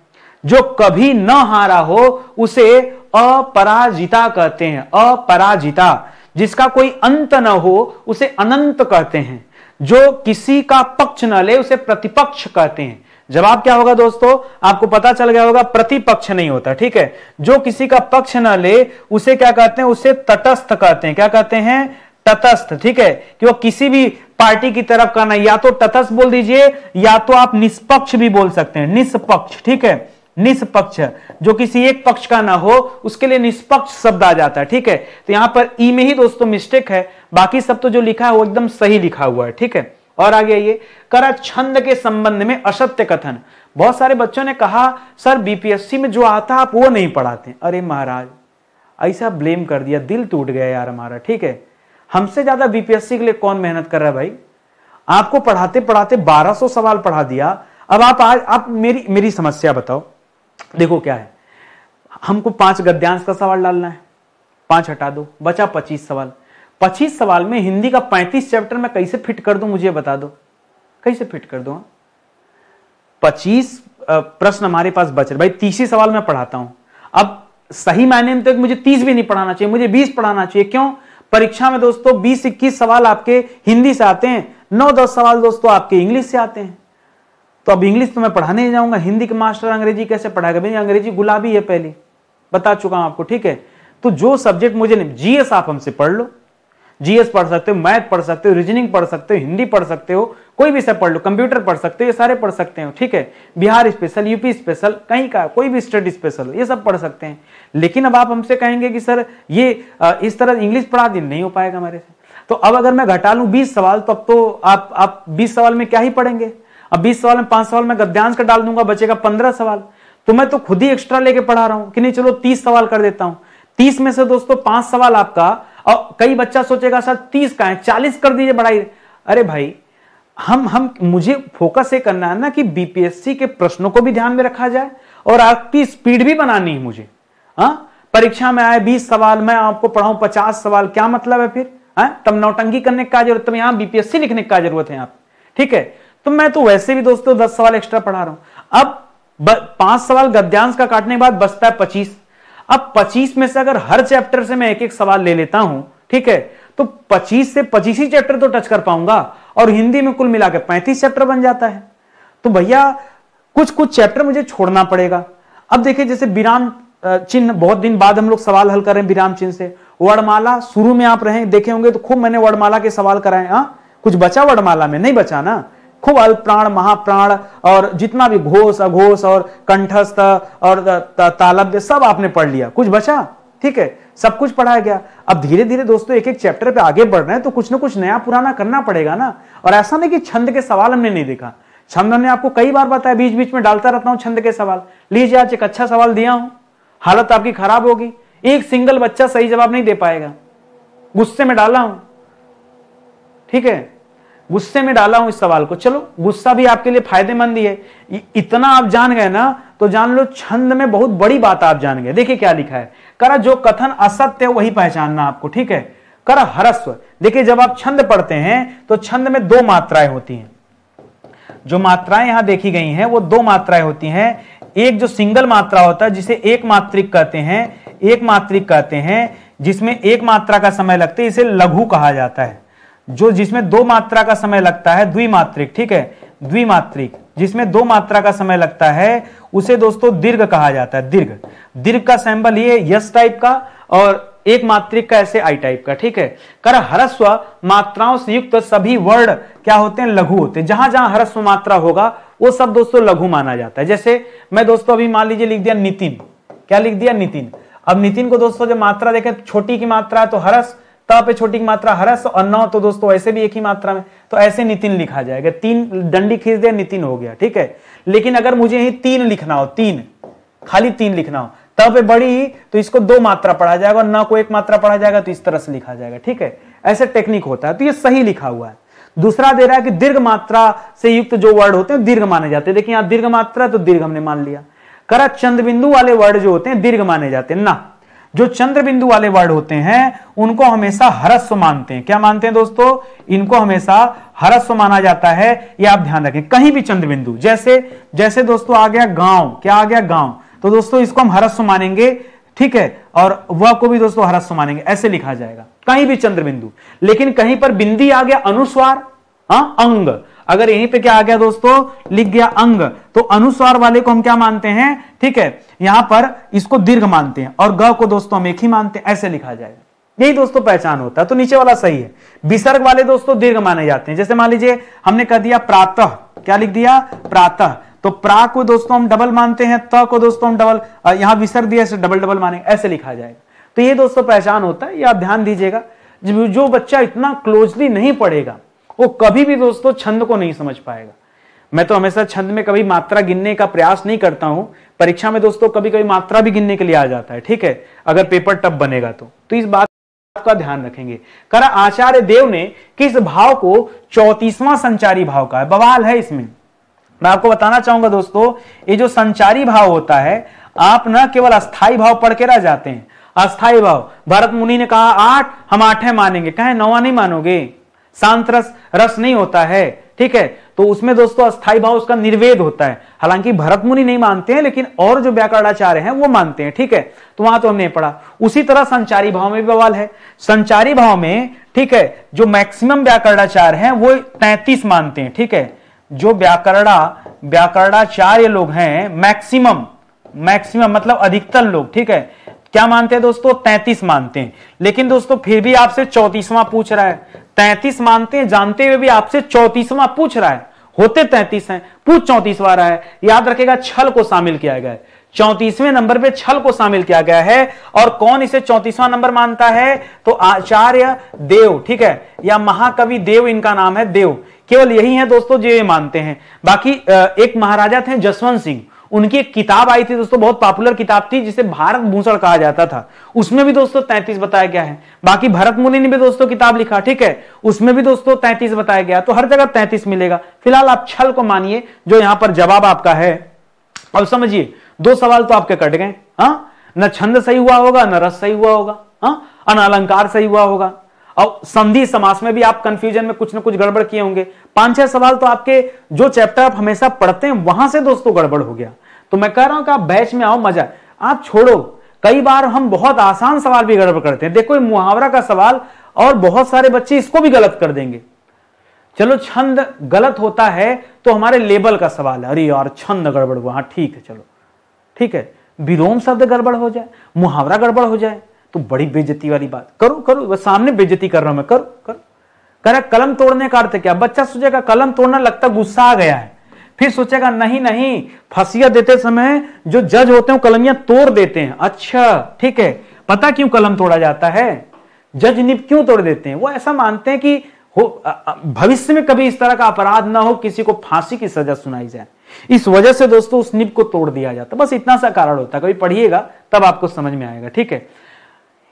जो कभी न हारा हो उसे अपराजिता कहते हैं, अपराजिता। जिसका कोई अंत न हो उसे अनंत कहते हैं, जो किसी का पक्ष न ले उसे प्रतिपक्ष कहते हैं, जवाब क्या होगा दोस्तों, आपको पता चल गया होगा, प्रतिपक्ष नहीं होता। ठीक है, जो किसी का पक्ष ना ले उसे क्या कहते हैं, उसे तटस्थ कहते हैं। क्या कहते हैं, तटस्थ। ठीक है, कि वो किसी भी पार्टी की तरफ का नहीं, या तो तटस्थ बोल दीजिए या तो आप निष्पक्ष भी बोल सकते हैं, निष्पक्ष। ठीक है, निष्पक्ष, जो किसी एक पक्ष का ना हो उसके लिए निष्पक्ष शब्द आ जाता है। ठीक है, तो यहां पर ई में ही दोस्तों मिस्टेक है, बाकी सब तो जो लिखा है वो एकदम सही लिखा हुआ है। ठीक है, और आगे आइए, करा छंद के संबंध में असत्य कथन। बहुत सारे बच्चों ने कहा सर बीपीएससी में जो आता आप वो नहीं पढ़ाते। अरे महाराज, ऐसा ब्लेम कर दिया, दिल टूट गया यार हमारा। ठीक है, हमसे ज्यादा बीपीएससी के लिए कौन मेहनत कर रहा है भाई। आपको पढ़ाते पढ़ाते 1200 सवाल पढ़ा दिया। अब आप मेरी समस्या बताओ। देखो क्या है, हमको 5 गद्यांश का सवाल डालना है, 5 हटा दो, बचा 25 सवाल। 25 सवाल में हिंदी का 35 चैप्टर मैं कैसे फिट कर दूं, मुझे बता दो, कैसे फिट कर दूं। 25 प्रश्न हमारे पास बच रहे भाई, 30 ही सवाल मैं पढ़ाता हूं। अब सही मायने में तो मुझे 30 भी नहीं पढ़ाना चाहिए, मुझे 20 पढ़ाना चाहिए। क्यों, परीक्षा में दोस्तों 20-21 सवाल आपके हिंदी से आते हैं, 9-10 सवाल दोस्तों आपके इंग्लिश से आते हैं। तो अब इंग्लिश तो मैं पढ़ाने ही जाऊंगा, हिंदी के मास्टर अंग्रेजी कैसे पढ़ाएगा भाई, अंग्रेजी गुलाबी है पहले, बता चुका हूं आपको। ठीक है, तो जो सब्जेक्ट मुझे नहीं, जीएस आप हमसे पढ़ लो, जीएस पढ़ सकते हो, मैथ पढ़ सकते हो, रीजनिंग पढ़ सकते हो, हिंदी पढ़ सकते हो, कोई भी सब पढ़ लो, कंप्यूटर पढ़ सकते हो, ये सारे पढ़ सकते हो। ठीक है, बिहार स्पेशल, यूपी स्पेशल, कहीं का कोई भी स्टेट स्पेशल, ये सब पढ़ सकते हैं। लेकिन अब आप हमसे कहेंगे कि सर ये इस तरह इंग्लिश पढ़ा दी, नहीं हो पाएगा हमारे से। तो अब अगर मैं घटा लूं 20 सवाल, तो अब तो आप 20 सवाल में क्या ही पढ़ेंगे। अब 20 सवाल में 5 सवाल में गद्यांश का डाल दूंगा, बचेगा 15 सवाल। तो मैं तो खुद ही एक्स्ट्रा लेके पढ़ा रहा हूं कि नहीं, चलो 30 सवाल कर देता हूं। 30 में से दोस्तों 5 सवाल आपका, और कई बच्चा सोचेगा सर 30 का है, 40 कर दीजिए बढ़ाई। अरे भाई, मुझे फोकस ये करना है ना कि बीपीएससी के प्रश्नों को भी ध्यान में रखा जाए और आपकी स्पीड भी बनानी है मुझे। परीक्षा में आए 20 सवाल, मैं आपको पढ़ाऊं 50 सवाल, क्या मतलब है फिर? तब नौटंकी करने का जरूरत, तब यहां बीपीएससी लिखने का जरूरत है यहाँ। ठीक है, तो मैं तो वैसे भी दोस्तों 10 सवाल एक्स्ट्रा पढ़ा रहा हूं। अब 5 सवाल गद्यांश का काटने के बाद बचता है 25। अब 25 में से अगर हर चैप्टर से मैं एक एक सवाल ले लेता हूं, ठीक है, तो 25 से 25 ही चैप्टर तो टच कर पाऊंगा, और हिंदी में कुल मिलाकर 35 चैप्टर बन जाता है। तो भैया कुछ चैप्टर मुझे छोड़ना पड़ेगा। अब देखिए, जैसे विराम चिन्ह, बहुत दिन बाद हम लोग सवाल हल कर रहे हैं विराम चिन्ह से। वर्णमाला, शुरू में आप रहे देखे होंगे तो खूब मैंने वर्णमाला के सवाल कराए। कुछ बचा वर्णमाला में? नहीं बचा ना। खूब अल्प प्राण, महाप्राण और जितना भी घोष, अघोष और कंठस्थ और तालव्य सब आपने पढ़ लिया। कुछ बचा? ठीक है, सब कुछ पढ़ाया गया। अब धीरे धीरे दोस्तों एक एक चैप्टर पे आगे बढ़ रहे हैं, तो कुछ ना कुछ नया पुराना करना पड़ेगा ना। और ऐसा नहीं कि छंद के सवाल हमने नहीं देखा, छंद ने आपको कई बार बताया, बीच बीच में डालता रहता हूं छंद के सवाल। लीजिए आज एक अच्छा सवाल दिया हूं, हालत आपकी खराब होगी, एक सिंगल बच्चा सही जवाब नहीं दे पाएगा। गुस्से में डाला हूं, ठीक है, गुस्से में डाला हूं इस सवाल को। चलो, गुस्सा भी आपके लिए फायदेमंद ही है। इतना आप जान गए ना, तो जान लो छंद में बहुत बड़ी बात आप जान गए। देखिए क्या लिखा है, करा जो कथन असत्य है वही पहचानना आपको। ठीक है, करा ह्रस्व। देखिए जब आप छंद पढ़ते हैं तो छंद में 2 मात्राएं होती हैं। जो मात्राएं यहां देखी गई हैं वो 2 मात्राएं होती हैं। एक जो सिंगल मात्रा होता है जिसे एक मात्रिक कहते हैं, एक मात्रिक कहते हैं, जिसमें एक मात्रा का समय लगता है, इसे लघु कहा जाता है। जो जिसमें 2 मात्रा का समय लगता है, द्विमात्रिक। ठीक है, द्विमात्रिक जिसमें 2 मात्रा का समय लगता है उसे दोस्तों दीर्घ कहा जाता है। दीर्घ, दीर्घ का सिंबल ये यस टाइप का और एक मात्रिक का ऐसे आई टाइप का। ठीक है, कर ह्रस्व मात्राओं से युक्त सभी वर्ड क्या होते हैं? लघु होते हैं। जहां जहां ह्रस्व मात्रा होगा वो सब दोस्तों लघु माना जाता है। जैसे मैं दोस्तों अभी मान लीजिए लिख दिया नितिन, क्या लिख दिया? नितिन। अब नितिन को दोस्तों जब मात्रा देखें, छोटी की मात्रा है तो हरस, त पे छोटी की मात्रा हरस, और न तो दोस्तों ऐसे भी एक ही मात्रा में, तो ऐसे नितिन लिखा जाएगा। 3 डंडी खींच दिया, नितिन हो गया। ठीक है, लेकिन अगर मुझे यही 3 लिखना हो, 3 खाली 3 लिखना हो, त पे बड़ी तो इसको 2 मात्रा पढ़ा जाएगा, और न को 1 मात्रा पढ़ा जाएगा, तो इस तरह से लिखा जाएगा। ठीक है, ऐसे टेक्निक होता है। तो ये सही लिखा हुआ है। दूसरा दे रहा है कि दीर्घ मात्रा से युक्त जो वर्ड होते हैं दीर्घ माने जाते हैं। देखिए यहां दीर्घ मात्रा, तो दीर्घ हमने मान लिया। करा चंद्र बिंदु वाले वर्ड जो होते हैं दीर्घ माने जाते हैं ना। जो चंद्र बिंदु वाले वर्ड होते हैं उनको हमेशा ह्रस्व मानते हैं। क्या मानते हैं दोस्तों? इनको हमेशा ह्रस्व माना जाता है। ये आप ध्यान रखें, कहीं भी चंद्र बिंदु, जैसे दोस्तों आ गया गांव, क्या आ गया? गांव, तो दोस्तों इसको हम ह्रस्व मानेंगे। ठीक है, और वह को भी दोस्तों ह्रस्व मानेंगे, ऐसे लिखा जाएगा कहीं भी चंद्र बिंदु। लेकिन कहीं पर बिंदी आ गया, अनुस्वार, अंग, अगर यहीं पे क्या आ गया दोस्तों, लिख गया अंग, तो अनुस्वार वाले को हम क्या मानते हैं, ठीक है, यहां पर इसको दीर्घ मानते हैं और ग को दोस्तों हम एक ही मानते हैं, ऐसे लिखा जाएगा। यही दोस्तों पहचान होता है। तो नीचे वाला सही है। विसर्ग वाले दोस्तों दीर्घ माने जाते हैं। जैसे मान लीजिए हमने कह दिया प्रातः, क्या लिख दिया, प्रातः, तो प्रा को दोस्तों हम डबल मानते हैं, त को दोस्तों हम डबल, यहां विसर्ग दिया इसे डबल डबल मानेंगे, ऐसे लिखा जाएगा। तो ये दोस्तों पहचान होता है, ये आप ध्यान दीजिएगा। जो बच्चा इतना क्लोजली नहीं पढ़ेगा वो कभी भी दोस्तों छंद को नहीं समझ पाएगा। मैं तो हमेशा छंद में कभी मात्रा गिनने का प्रयास नहीं करता हूं, परीक्षा में दोस्तों कभी कभी मात्रा भी गिनने के लिए आ जाता है, ठीक है, अगर पेपर टफ बनेगा तो इस बात का ध्यान रखेंगे। करा आचार्य देव ने किस भाव को 34वां संचारी भाव का है, बवाल है इसमें। मैं आपको बताना चाहूंगा दोस्तों, ये जो संचारी भाव होता है, आप न केवल अस्थाई भाव पढ़ के रह जाते हैं। अस्थाई भाव, भरत मुनि ने कहा 8, हम 8 मानेंगे, कहे 9 नहीं मानोगे, शांत रस नहीं होता है, ठीक है, तो उसमें दोस्तों अस्थाई भाव उसका निर्वेद होता है। हालांकि भरत मुनि नहीं मानते हैं, लेकिन और जो व्याकरणाचार्य हैं वो मानते हैं, ठीक है, तो वहां तो हमने पढ़ा। उसी तरह संचारी भाव में भी बवाल है। संचारी भाव में, ठीक है, जो मैक्सिमम व्याकरणाचार्य हैं वो 33 मानते हैं, ठीक है, जो व्याकरणाचार्य लोग हैं, मैक्सिमम मतलब अधिकतर लोग, ठीक है, क्या मानते हैं दोस्तों, 33 मानते हैं। लेकिन दोस्तों फिर भी आपसे 34वां पूछ रहा है। 33 मानते हैं जानते हुए भी आपसे 34वां पूछ रहा है। होते 33 हैं, पूछ 34वां रहा है। याद रखेगा छल को शामिल किया गया है, 34वें नंबर पे छल को शामिल किया गया है। और कौन इसे 34वां नंबर मानता है, तो आचार्य देव, ठीक है, या महाकवि देव इनका नाम है, देव, केवल यही है दोस्तों जो ये मानते हैं। बाकी एक महाराजा थे जसवंत सिंह, उनकी एक किताब आई थी दोस्तों, बहुत पॉपुलर किताब थी जिसे भारत भूषण कहा जाता था, उसमें भी दोस्तों 33 बताया गया है। बाकी भरत मुनि ने भी दोस्तों किताब लिखा, ठीक है, उसमें भी दोस्तों 33 बताया गया, तो हर जगह 33 मिलेगा। फिलहाल आप छल को मानिए जो यहां पर जवाब आपका है। अब समझिए 2 सवाल तो आपके कट गए, हाँ, न छंद सही हुआ होगा, न रस सही हुआ होगा, हाँ, न अलंकार सही हुआ होगा, और संधि समास में भी आप कंफ्यूजन में कुछ न कुछ गड़बड़ किए होंगे। 5-6 सवाल तो आपके जो चैप्टर आप हमेशा पढ़ते हैं वहां से दोस्तों गड़बड़ हो गया। तो मैं कह रहा हूं कि आप बैच में आओ, मजा, आप छोड़ो। कई बार हम बहुत आसान सवाल भी गड़बड़ करते हैं। देखो मुहावरा का सवाल, और बहुत सारे बच्चे इसको भी गलत कर देंगे। चलो छंद गलत होता है तो हमारे लेवल का सवाल है, अरे यार छंद गड़बड़ हुआ, हाँ ठीक है, चलो ठीक है, विलोम शब्द गड़बड़ हो जाए, मुहावरा गड़बड़ हो जाए तो बड़ी बेइज्जती वाली बात। करो सामने बेइज्जती कर रहा हूं मैं, करो। कह कलम तोड़ने का अर्थ क्या, बच्चा सोचेगा कलम तोड़ना, लगता गुस्सा आ गया है, फिर सोचेगा नहीं, फंसिया देते समय जो जज होते हैं कलमियां तोड़ देते हैं। अच्छा ठीक है, पता क्यों कलम तोड़ा जाता है, जज निब क्यों तोड़ देते हैं, वो ऐसा मानते हैं कि भविष्य में कभी इस तरह का अपराध ना हो, किसी को फांसी की सजा सुनाई जाए, इस वजह से दोस्तों उस निब को तोड़ दिया जाता। बस इतना सा कारण होता है, कभी पढ़िएगा तब आपको समझ में आएगा, ठीक है।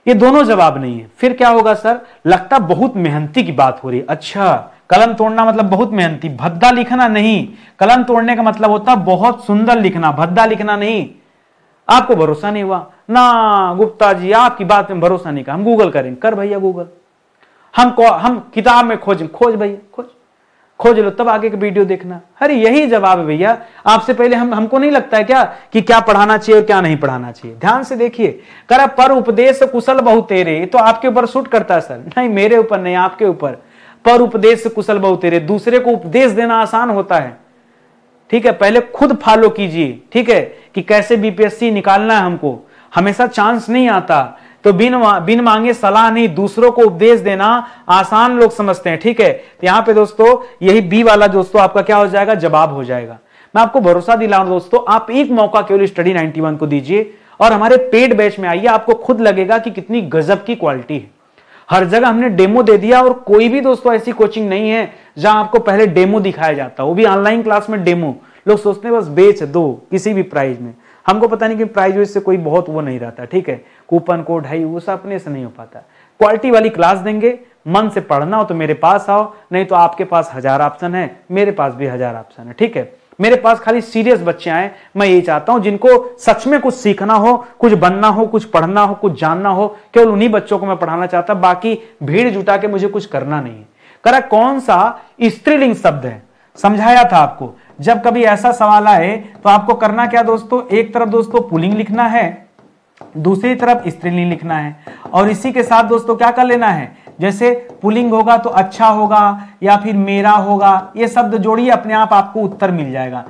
ये दोनों जवाब नहीं है। फिर क्या होगा सर, लगता बहुत मेहनती की बात हो रही है। अच्छा, कलम तोड़ना मतलब बहुत मेहनती, भद्दा लिखना नहीं, कलम तोड़ने का मतलब होता बहुत सुंदर लिखना, भद्दा लिखना नहीं। आपको भरोसा नहीं हुआ ना गुप्ता जी, आपकी बात में भरोसा नहीं, हम गूगल करेंगे, कर भैया गूगल, हम किताब में खोज भैया, खोज लो, तब आगे की वीडियो देखना। अरे यही जवाब है भैया। आपसे पहले हमको नहीं लगता है क्या कि क्या पढ़ाना चाहिए और क्या नहीं पढ़ाना चाहिए। ध्यान से देखिए, करा पर उपदेश कुशल बहु तेरे, तो आपके ऊपर शूट करता है सर, नहीं मेरे ऊपर नहीं, आपके ऊपर। पर उपदेश कुशल बहु तेरे, दूसरे को उपदेश देना आसान होता है, ठीक है, पहले खुद फॉलो कीजिए, ठीक है, कि कैसे बीपीएससी निकालना है हमको, हमेशा चांस नहीं आता, तो बिन मांगे सलाह नहीं, दूसरों को उपदेश देना आसान लोग समझते हैं, ठीक है। तो यहां पे दोस्तों यही बी वाला दोस्तों आपका क्या हो जाएगा, जवाब हो जाएगा। मैं आपको भरोसा दिला रहा हूं दोस्तों, आप एक मौका केवल स्टडी 91 को दीजिए और हमारे पेड बैच में आइए, आपको खुद लगेगा कि कितनी गजब की क्वालिटी है। हर जगह हमने डेमो दे दिया, और कोई भी दोस्तों ऐसी कोचिंग नहीं है जहां आपको पहले डेमो दिखाया जाता, वो भी ऑनलाइन क्लास में डेमो। लोग सोचते हैं बस बेच दो किसी भी प्राइस में, हमको पता नहीं कि प्राइस से कोई बहुत वो नहीं रहता, ठीक है, कूपन कोड है वो सब अपने से नहीं हो पाता। क्वालिटी वाली क्लास देंगे, मन से पढ़ना हो तो मेरे पास आओ, नहीं तो आपके पास 1000 ऑप्शन है, मेरे पास भी 1000 ऑप्शन है, ठीक है। मेरे पास खाली सीरियस बच्चे आए, मैं ये चाहता हूं जिनको सच में कुछ सीखना हो, कुछ बनना हो, कुछ पढ़ना हो, कुछ जानना हो, केवल उन्हीं बच्चों को मैं पढ़ाना चाहता, बाकी भीड़ जुटा के मुझे कुछ करना नहीं है। करा कौन सा स्त्रीलिंग शब्द है, समझाया था आपको। जब कभी ऐसा सवाल आए तो आपको करना क्या दोस्तों, एक तरफ दोस्तों पुल्लिंग लिखना है, दूसरी तरफ स्त्रीलिंग लिखना है, और इसी के साथ दोस्तों क्या कर लेना है, जैसे पुल्लिंग होगा तो अच्छा होगा या फिर मेरा होगा, ये शब्द जोड़िए, अपने आप आपको उत्तर मिल जाएगा।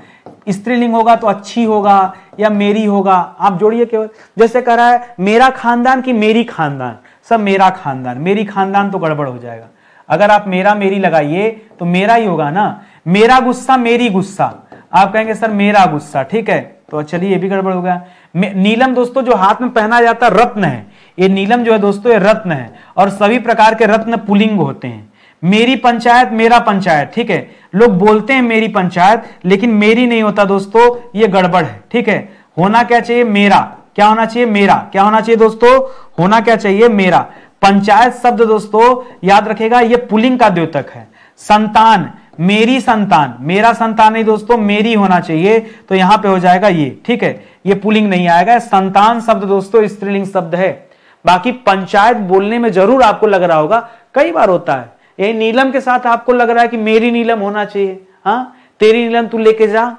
स्त्रीलिंग होगा तो अच्छी होगा या मेरी होगा, आप जोड़िए केवल। जैसे कह रहा है मेरा खानदान की मेरी खानदान, सब मेरा खानदान, मेरी खानदान तो गड़बड़ हो जाएगा। अगर आप मेरा मेरी लगाइए तो मेरा ही होगा ना। मेरा गुस्सा मेरी गुस्सा, आप कहेंगे सर मेरा गुस्सा, ठीक है, तो चलिए ये भी गड़बड़ हो गया। नीलम दोस्तों जो हाथ में पहना जाता रत्न है, ये नीलम जो है दोस्तों ये रत्न है, और सभी प्रकार के रत्न पुल्लिंग होते हैं। मेरी पंचायत मेरा पंचायत, ठीक है, लोग बोलते हैं मेरी पंचायत लेकिन मेरी नहीं होता दोस्तों, ये गड़बड़ है, ठीक है। होना क्या चाहिए मेरा, क्या होना चाहिए मेरा, क्या होना चाहिए दोस्तों, होना क्या चाहिए मेरा। पंचायत शब्द दोस्तों याद रखेगा ये पुल्लिंग का द्योतक है। संतान मेरी संतान, मेरा संतान नहीं दोस्तों, मेरी होना चाहिए, तो यहां पे हो जाएगा ये, ठीक है, ये पुल्लिंग नहीं आएगा। संतान शब्द दोस्तों स्त्रीलिंग शब्द है। बाकी पंचायत बोलने में जरूर आपको लग रहा होगा, कई बार होता है, यही नीलम के साथ आपको लग रहा है कि मेरी नीलम होना चाहिए, हाँ तेरी नीलम तू लेके जा,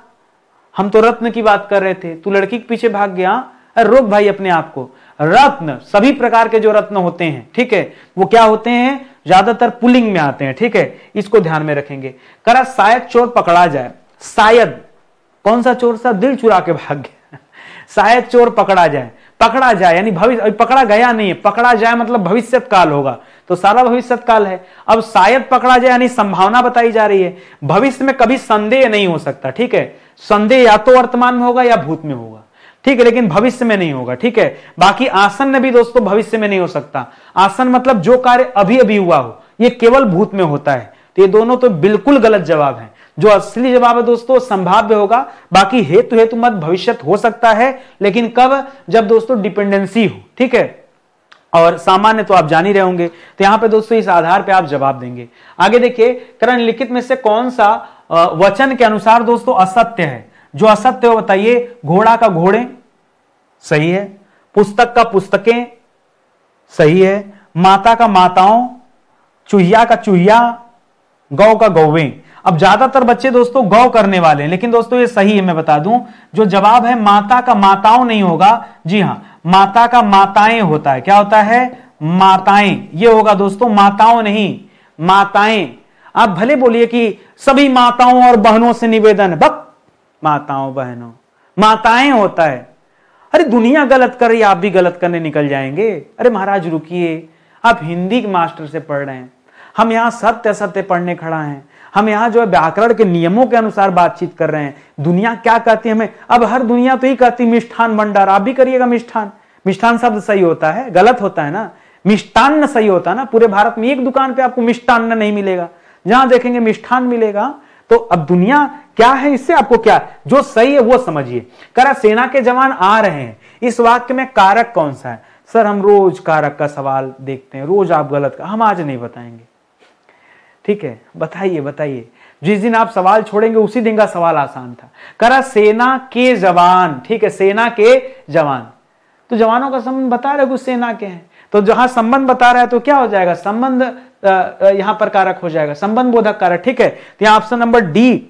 हम तो रत्न की बात कर रहे थे, तू लड़की के पीछे भाग गया। अरे रोक भाई अपने आप को। रत्न सभी प्रकार के जो रत्न होते हैं, ठीक है, वो क्या होते हैं, ज्यादातर पुल्लिंग में आते हैं, ठीक है, इसको ध्यान में रखेंगे। करा शायद चोर पकड़ा जाए, शायद कौन सा चोर सा दिल चुरा के भाग गया शायद चोर पकड़ा जाए, पकड़ा जाए यानी भविष्य, पकड़ा गया नहीं है, पकड़ा जाए मतलब भविष्य काल होगा, तो सारा भविष्य काल है। अब शायद पकड़ा जाए यानी संभावना बताई जा रही है, भविष्य में कभी संदेह नहीं हो सकता, ठीक है, संदेह या तो वर्तमान में होगा या भूत में होगा, ठीक है, लेकिन भविष्य में नहीं होगा, ठीक है। बाकी आसन्न भी दोस्तों भविष्य में नहीं हो सकता, आसन्न मतलब जो कार्य अभी अभी हुआ हो, ये केवल भूत में होता है। तो ये दोनों तो बिल्कुल गलत जवाब है। जो असली जवाब है दोस्तों संभाव्य होगा, बाकी हेतु हेतु मत भविष्य हो सकता है, लेकिन कब, जब दोस्तों डिपेंडेंसी हो, ठीक है, और सामान्य तो आप जान ही रहे होंगे। तो यहां पे दोस्तों इस आधार पे आप जवाब देंगे। आगे देखिए, करण लिखित में से कौन सा वचन के अनुसार दोस्तों असत्य है। जो असत्य हो बताइए, घोड़ा का घोड़े सही है, पुस्तक का पुस्तकें सही है, माता का माताओं, चूहिया का चूहिया, गौ का गौवें। अब ज्यादातर बच्चे दोस्तों गौ करने वाले हैं, लेकिन दोस्तों ये सही है, मैं बता दूं, जो जवाब है माता का माताओं नहीं होगा, जी हां माता का माताएं होता है। क्या होता है, माताएं, ये होगा दोस्तों, माताओं नहीं माताएं। आप भले बोलिए कि सभी माताओं और बहनों से निवेदन, बक माताओं बहनों, माताएं होता है। अरे दुनिया गलत कर रही है, आप भी गलत करने निकल जाएंगे। अरे महाराज रुकिए, आप हिंदी के मास्टर से पढ़ रहे हैं, हम यहां सत्य सत्य पढ़ने खड़ा हैं, हम यहाँ जो है व्याकरण के नियमों के अनुसार बातचीत कर रहे हैं। दुनिया क्या कहती है हमें, अब हर दुनिया तो ही कहती मिष्ठान भंडार, आप भी करिएगा मिष्ठान। मिष्ठान शब्द सही होता है, गलत होता है ना, मिष्टान्न सही होता है ना। पूरे भारत में एक दुकान पे आपको मिष्टान्न नहीं मिलेगा, जहां देखेंगे मिष्ठान मिलेगा। तो अब दुनिया क्या है, इससे आपको क्या जो सही है वो समझिए। करा सेना के जवान आ रहे हैं, इस वाक्य में कारक कौन सा है। सर हम रोज कारक का सवाल देखते हैं, रोज आप गलत का, हम आज नहीं बताएंगे, ठीक है, बताइए बताइए। जिस दिन आप सवाल छोड़ेंगे उसी दिन का सवाल आसान था। करा सेना के जवान, ठीक है, सेना के जवान, तो जवानों का संबंध बता रहे कुछ सेना के हैं, तो जहां संबंध बता रहा है तो क्या हो जाएगा, संबंध यहां पर कारक हो जाएगा, संबंध बोधक कारक, ठीक है। तो यहां ऑप्शन नंबर डी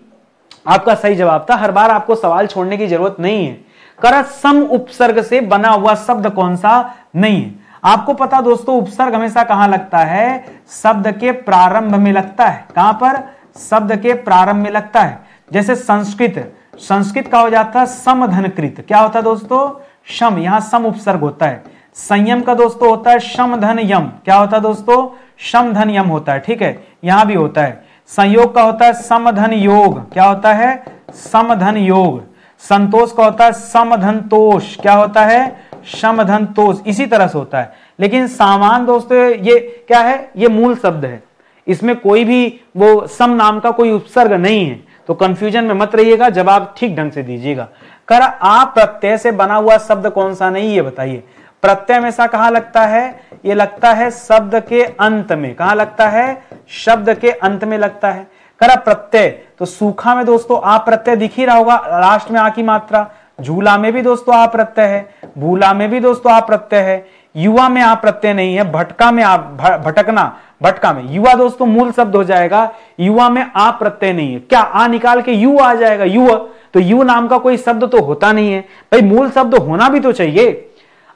आपका सही जवाब था। हर बार आपको सवाल छोड़ने की जरूरत नहीं है। करा सम उपसर्ग से बना हुआ शब्द कौन सा नहीं है। आपको पता दोस्तों उपसर्ग हमेशा कहां लगता है, शब्द के प्रारंभ में लगता है। कहां पर, शब्द के प्रारंभ में लगता है। जैसे संस्कृत, संस्कृत का हो जाता है समधनकृत, क्या होता है दोस्तों, शम, यहां सम उपसर्ग होता है। संयम का दोस्तों होता है शम धन यम, क्या होता है दोस्तों, शम धन यम होता है, ठीक है, यहां भी होता है। संयोग का होता है समधन योग, क्या होता है, समधन योग। संतोष का होता है समधन तोष, क्या होता है, समधन तोष, इसी तरह से होता है। लेकिन सामान दोस्तों ये क्या है, ये मूल शब्द है, इसमें कोई भी वो सम नाम का कोई उपसर्ग नहीं है, तो कंफ्यूजन में मत रहिएगा, जवाब ठीक ढंग से दीजिएगा। कर आ प्रत्यय से बना हुआ शब्द कौन सा नहीं है बताइए। प्रत्यय हमेशा कहां लगता है, ये लगता है शब्द के अंत में। कहां लगता है, शब्द के अंत में लगता है। करा प्रत्यय, तो सूखा में दोस्तों आ प्रत्यय दिख ही रहा होगा, लास्ट में आ की मात्रा। झूला में भी दोस्तों आ प्रत्यय है, भूला में भी दोस्तों आ प्रत्यय है। युवा में आ प्रत्यय नहीं है, भटका में आ, भटकना, भटका में युवा दोस्तों मूल शब्द हो जाएगा, युवा में आ प्रत्यय नहीं है। क्या आ निकाल के यु आ जाएगा, युवा, तो यु नाम का कोई शब्द तो होता नहीं है भाई, मूल शब्द होना भी तो चाहिए।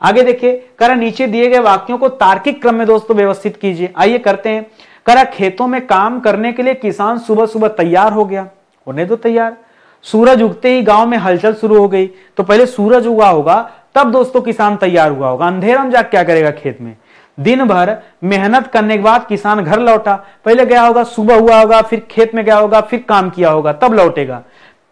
आगे देखिए, करा नीचे दिए गए वाक्यों को तार्किक क्रम में दोस्तों व्यवस्थित कीजिए। आइए करते हैं। करा खेतों में काम करने के लिए किसान सुबह सुबह तैयार हो गया, होने दो तैयार। सूरज उगते ही गांव में हलचल शुरू हो गई, तो पहले सूरज उगा होगा तब दोस्तों किसान तैयार हुआ होगा। अंधेरा में जाकर क्या करेगा खेत में? दिन भर मेहनत करने के बाद किसान घर लौटा, पहले गया होगा, सुबह हुआ होगा, फिर खेत में गया होगा, फिर काम किया होगा, तब लौटेगा।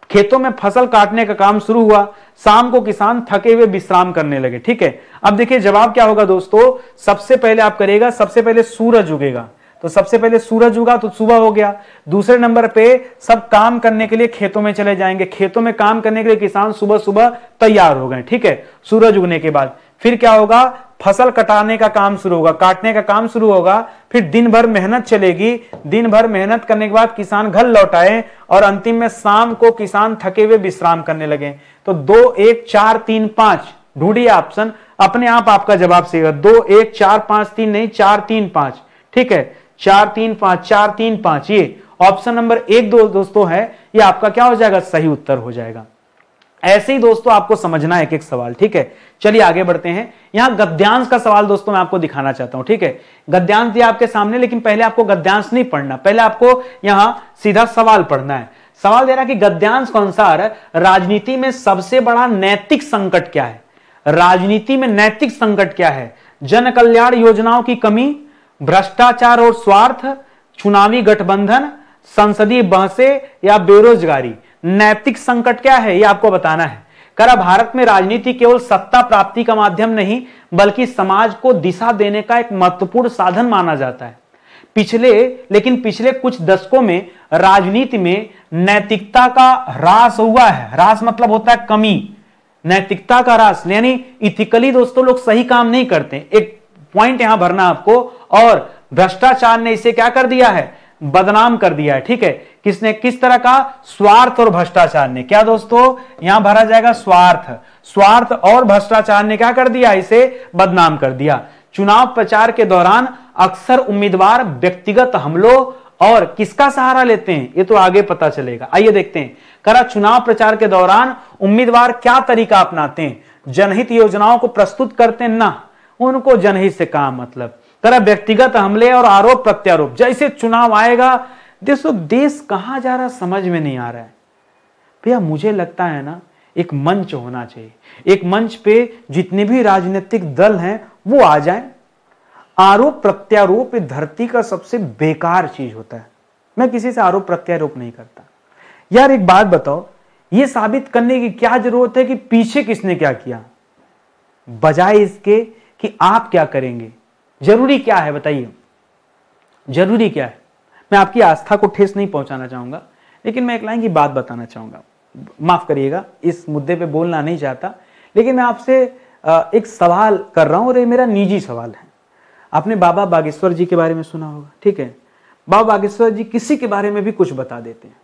खेतों में फसल काटने का काम शुरू हुआ, शाम को किसान थके हुए विश्राम करने लगे। ठीक है, अब देखिए जवाब क्या होगा दोस्तों, सबसे पहले आप करेगा, सबसे पहले सूरज उगेगा, तो सबसे पहले सूरज उगा तो सुबह हो गया। दूसरे नंबर पे सब काम करने के लिए खेतों में चले जाएंगे, खेतों में काम करने के लिए किसान सुबह सुबह तैयार हो गए। ठीक है, सूरज उगने के बाद फिर क्या होगा, फसल कटाने का काम शुरू होगा, काटने का काम शुरू होगा, फिर दिन भर मेहनत चलेगी, दिन भर मेहनत करने के बाद किसान घर लौट आए और अंतिम में शाम को किसान थके हुए विश्राम करने लगे। तो 2 1 4 3 5 ढूंढिए ऑप्शन, अपने आप आपका जवाब सही होगा। 2 1 4 5 3 नहीं, 4 3 5। ठीक है, 4 3 5, 4 3 5, ये ऑप्शन नंबर 1 दोस्तों है, ये आपका क्या हो जाएगा, सही उत्तर हो जाएगा। ऐसे ही दोस्तों आपको समझना है एक एक सवाल। ठीक है, चलिए आगे बढ़ते हैं। यहां गद्यांश का सवाल दोस्तों मैं आपको दिखाना चाहता हूं। ठीक है, गद्यांश दिया आपके सामने, लेकिन पहले आपको गद्यांश नहीं पढ़ना, पहले आपको यहां सीधा सवाल पढ़ना है। सवाल दे रहा कि गद्यांश के अनुसार राजनीति में सबसे बड़ा नैतिक संकट क्या है? राजनीति में नैतिक संकट क्या है? जन कल्याण योजनाओं की कमी, भ्रष्टाचार और स्वार्थ, चुनावी गठबंधन, संसदीय बहसें या बेरोजगारी। नैतिक संकट क्या है ये आपको बताना है। करा भारत में राजनीति केवल सत्ता प्राप्ति का माध्यम नहीं बल्कि समाज को दिशा देने का एक महत्वपूर्ण साधन माना जाता है। पिछले कुछ दशकों में राजनीति में नैतिकता का ह्रास हुआ है। ह्रास मतलब होता है कमी, नैतिकता का ह्रास यानी इथिकली दोस्तों लोग सही काम नहीं करते। एक पॉइंट यहां भरना आपको, और भ्रष्टाचार ने इसे क्या कर दिया है, बदनाम कर दिया है। ठीक है, किसने, किस तरह का? स्वार्थ और भ्रष्टाचार ने। क्या दोस्तों यहां भरा जाएगा, स्वार्थ और भ्रष्टाचार ने क्या कर दिया, इसे बदनाम कर दिया। चुनाव प्रचार के दौरान अक्सर उम्मीदवार व्यक्तिगत हमलों और किसका सहारा लेते हैं, ये तो आगे पता चलेगा। आइए देखते हैं। करा चुनाव प्रचार के दौरान उम्मीदवार क्या तरीका अपनाते हैं? जनहित योजनाओं को प्रस्तुत करते हैं ना, उनको जनहित से काम मतलब। करा व्यक्तिगत हमले और आरोप प्रत्यारोप, जैसे चुनाव आएगा देश कहां जा रहा समझ में नहीं आ रहा है भैया। मुझे लगता है ना एक मंच होना चाहिए, एक मंच पे जितने भी राजनीतिक दल हैं वो आ जाएं। आरोप प्रत्यारोप धरती का सबसे बेकार चीज होता है। मैं किसी से आरोप प्रत्यारोप नहीं करता यार। एक बात बताओ, ये साबित करने की क्या जरूरत है कि पीछे किसने क्या किया, बजाय इसके कि आप क्या करेंगे। जरूरी क्या है बताइए, जरूरी क्या है? मैं आपकी आस्था को ठेस नहीं पहुंचाना चाहूंगा, लेकिन मैं एक लाइन की बात बताना चाहूंगा। माफ करिएगा, इस मुद्दे पे बोलना नहीं चाहता, लेकिन मैं आपसे एक सवाल कर रहा हूं और ये मेरा निजी सवाल है। आपने बाबा बागेश्वर जी के बारे में सुना होगा, ठीक है? बाबा बागेश्वर जी किसी के बारे में भी कुछ बता देते हैं,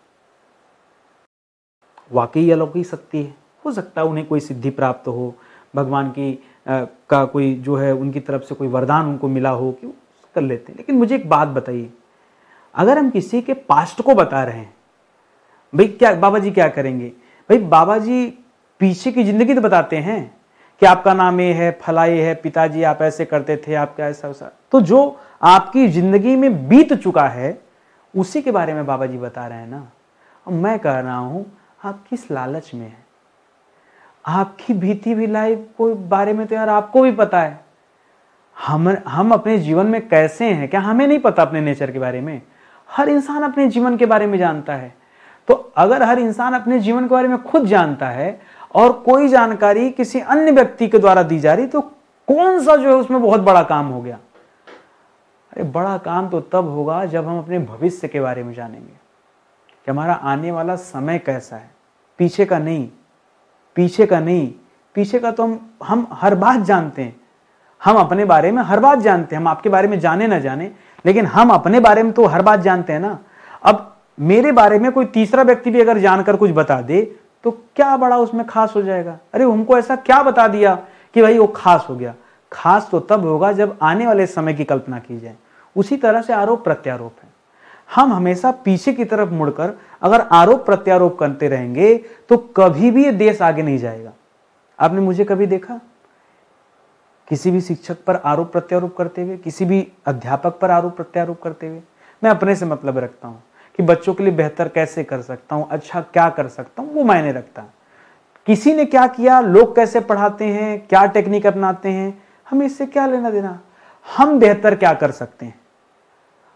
वाकई अलौकिक शक्ति है। हो सकता है उन्हें कोई सिद्धि प्राप्त हो, भगवान की का कोई जो है उनकी तरफ से कोई वरदान उनको मिला हो कि कर लेते हैं। लेकिन मुझे एक बात बताइए, अगर हम किसी के पास्ट को बता रहे हैं, भाई क्या बाबा जी क्या करेंगे? भाई बाबा जी पीछे की जिंदगी तो बताते हैं कि आपका नाम ये है, फला ये है, पिताजी आप ऐसे करते थे, आपका ऐसा वैसा। तो जो आपकी जिंदगी में बीत चुका है उसी के बारे में बाबा जी बता रहे हैं ना। और मैं कह रहा हूं आप किस लालच में है? आपकी बीती हुई लाइफ को बारे में तो यार आपको भी पता है। हम अपने जीवन में कैसे हैं क्या हमें नहीं पता? अपने नेचर के बारे में हर इंसान अपने जीवन के बारे में जानता है। तो अगर हर इंसान अपने जीवन के बारे में खुद जानता है और कोई जानकारी किसी अन्य व्यक्ति के द्वारा दी जा रही, तो कौन सा जो है उसमें बहुत बड़ा काम हो गया? अरे बड़ा काम तो तब होगा जब हम अपने भविष्य के बारे में जानेंगे कि हमारा आने वाला समय कैसा है। पीछे का नहीं, पीछे का नहीं, पीछे का तो हम हर बात जानते हैं। हम अपने बारे में हर बात जानते हैं। हम आपके बारे में जाने ना जाने, लेकिन हम अपने बारे में तो हर बात जानते हैं ना। अब मेरे बारे में कोई तीसरा व्यक्ति भी अगर जानकर कुछ बता दे तो क्या बड़ा उसमें खास हो जाएगा? अरे हमको ऐसा क्या बता दिया कि भाई वो खास हो गया? खास तो तब होगा जब आने वाले समय की कल्पना की जाए। उसी तरह से आरोप प्रत्यारोप है। हम हमेशा पीछे की तरफ मुड़कर अगर आरोप प्रत्यारोप करते रहेंगे तो कभी भी ये देश आगे नहीं जाएगा। आपने मुझे कभी देखा किसी भी शिक्षक पर आरोप प्रत्यारोप करते हुए, किसी भी अध्यापक पर आरोप प्रत्यारोप करते हुए। मैं अपने से मतलब रखता हूँ कि बच्चों के लिए बेहतर कैसे कर सकता हूँ, अच्छा क्या कर सकता हूँ, वो मायने रखता है। किसी ने क्या किया, लोग कैसे पढ़ाते हैं, क्या टेक्निक अपनाते हैं, हमें इससे क्या लेना देना। हम बेहतर क्या कर सकते हैं,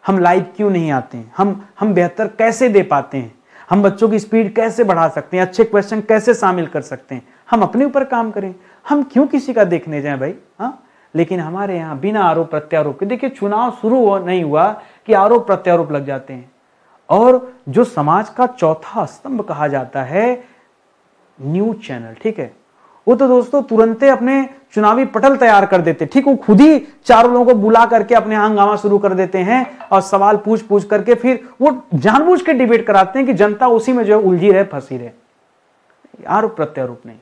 हम लाइव क्यों नहीं आते हैं, हम बेहतर कैसे दे पाते हैं, हम बच्चों की स्पीड कैसे बढ़ा सकते हैं, अच्छे क्वेश्चन कैसे शामिल कर सकते हैं, हम अपने ऊपर काम करें। हम क्यों किसी का देखने जाएं भाई। हाँ, लेकिन हमारे यहाँ बिना आरोप प्रत्यारोप के, देखिए चुनाव शुरू नहीं हुआ कि आरोप प्रत्यारोप लग जाते हैं। और जो समाज का चौथा स्तंभ कहा जाता है न्यूज चैनल, ठीक है, वो तो दोस्तों तुरंत अपने चुनावी पटल तैयार कर देते, ठीक, वो खुद ही चारों लोगों को बुला करके अपने हंगामा शुरू कर देते हैं और सवाल पूछ पूछ करके फिर वो जानबूझ के डिबेट कराते हैं कि जनता उसी में जो है उलझी रहे, फंसी रहे। आरोप प्रत्यारोप नहीं,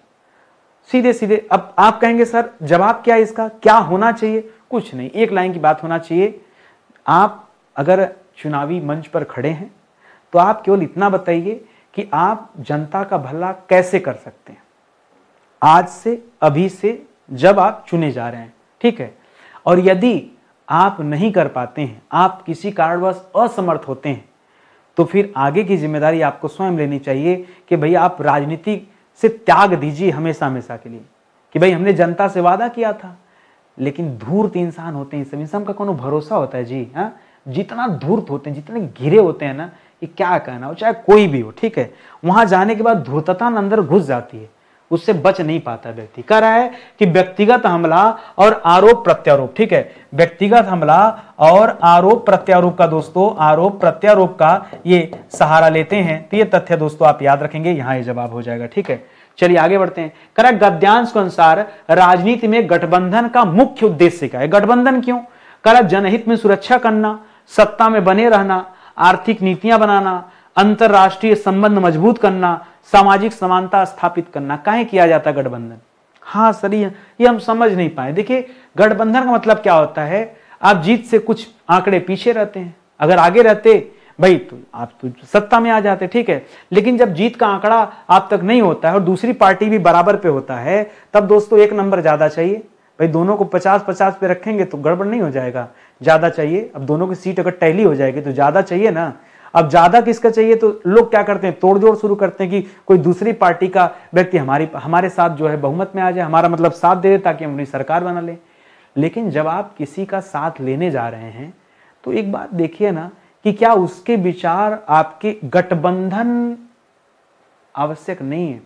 सीधे सीधे। अब आप कहेंगे सर जवाब क्या है इसका, क्या होना चाहिए? कुछ नहीं, एक लाइन की बात होना चाहिए। आप अगर चुनावी मंच पर खड़े हैं तो आप केवल इतना बताइए कि आप जनता का भला कैसे कर सकते हैं आज से, अभी से, जब आप चुने जा रहे हैं, ठीक है। और यदि आप नहीं कर पाते हैं, आप किसी कारणवश असमर्थ होते हैं, तो फिर आगे की जिम्मेदारी आपको स्वयं लेनी चाहिए कि भाई आप राजनीति से त्याग दीजिए हमेशा हमेशा के लिए, कि भाई हमने जनता से वादा किया था। लेकिन धूर्त इंसान होते हैं, इस सब का कोनो भरोसा होता है जी। हाँ, जितना धूर्त होते हैं, जितने घिरे होते हैं ना, ये क्या कहना हो, चाहे कोई भी हो, ठीक है, वहां जाने के बाद धूर्तता अंदर घुस जाती है, उससे बच नहीं पाता व्यक्ति। कह रहा है कि व्यक्तिगत हमला और आरोप प्रत्यारोप, ठीक है, व्यक्तिगत हमला और आरोप प्रत्यारोप का दोस्तों, आरोप प्रत्यारोप का ये सहारा लेते हैं। तो ये तथ्य दोस्तों आप याद रखेंगे, यहां ये जवाब हो जाएगा, ठीक है। चलिए आगे बढ़ते हैं। कह रहा है गद्यांश के अनुसार राजनीति में गठबंधन का मुख्य उद्देश्य क्या है? गठबंधन क्यों? कह रहा जनहित में सुरक्षा करना, सत्ता में बने रहना, आर्थिक नीतियां बनाना, अंतरराष्ट्रीय संबंध मजबूत करना, सामाजिक समानता स्थापित करना। काहे किया जाता गठबंधन? हाँ सर, ये हम समझ नहीं पाए। देखिए गठबंधन का मतलब क्या होता है, आप जीत से कुछ आंकड़े पीछे रहते हैं, अगर आगे रहते भाई तो आप तो सत्ता में आ जाते, ठीक है। लेकिन जब जीत का आंकड़ा आप तक नहीं होता है और दूसरी पार्टी भी बराबर पे होता है, तब दोस्तों एक नंबर ज्यादा चाहिए। भाई दोनों को 50-50 पे रखेंगे तो गड़बड़ नहीं हो जाएगा, ज्यादा चाहिए। अब दोनों की सीट अगर टैली हो जाएगी तो ज्यादा चाहिए ना। अब ज्यादा किसका चाहिए, तो लोग क्या करते हैं, तोड़जोड़ शुरू करते हैं कि कोई दूसरी पार्टी का व्यक्ति हमारे साथ जो है बहुमत में आ जाए, हमारा मतलब साथ दे दे ताकि हम अपनी सरकार बना लें। लेकिन जब आप किसी का साथ लेने जा रहे हैं तो एक बात देखिए ना कि क्या उसके विचार आपके गठबंधन आवश्यक नहीं है।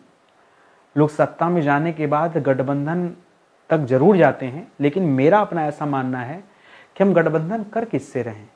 लोग सत्ता में जाने के बाद गठबंधन तक जरूर जाते हैं, लेकिन मेरा अपना ऐसा मानना है कि हम गठबंधन कर किससे रहें।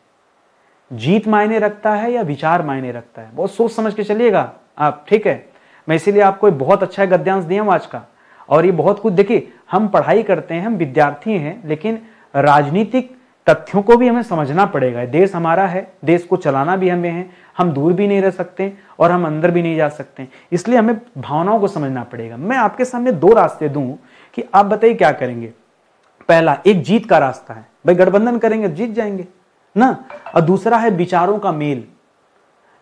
जीत मायने रखता है या विचार मायने रखता है? बहुत सोच समझ के चलिएगा आप, ठीक है। मैं इसीलिए आपको एक बहुत अच्छा गद्यांश दिया हूं आज का, और ये बहुत कुछ, देखिए हम पढ़ाई करते हैं, हम विद्यार्थी हैं, लेकिन राजनीतिक तथ्यों को भी हमें समझना पड़ेगा। देश हमारा है, देश को चलाना भी हमें है, हम दूर भी नहीं रह सकते और हम अंदर भी नहीं जा सकते, इसलिए हमें भावनाओं को समझना पड़ेगा। मैं आपके सामने दो रास्ते दूं कि आप बताइए क्या करेंगे। पहला एक जीत का रास्ता है, भाई गठबंधन करेंगे जीत जाएंगे ना, और दूसरा है विचारों का मेल,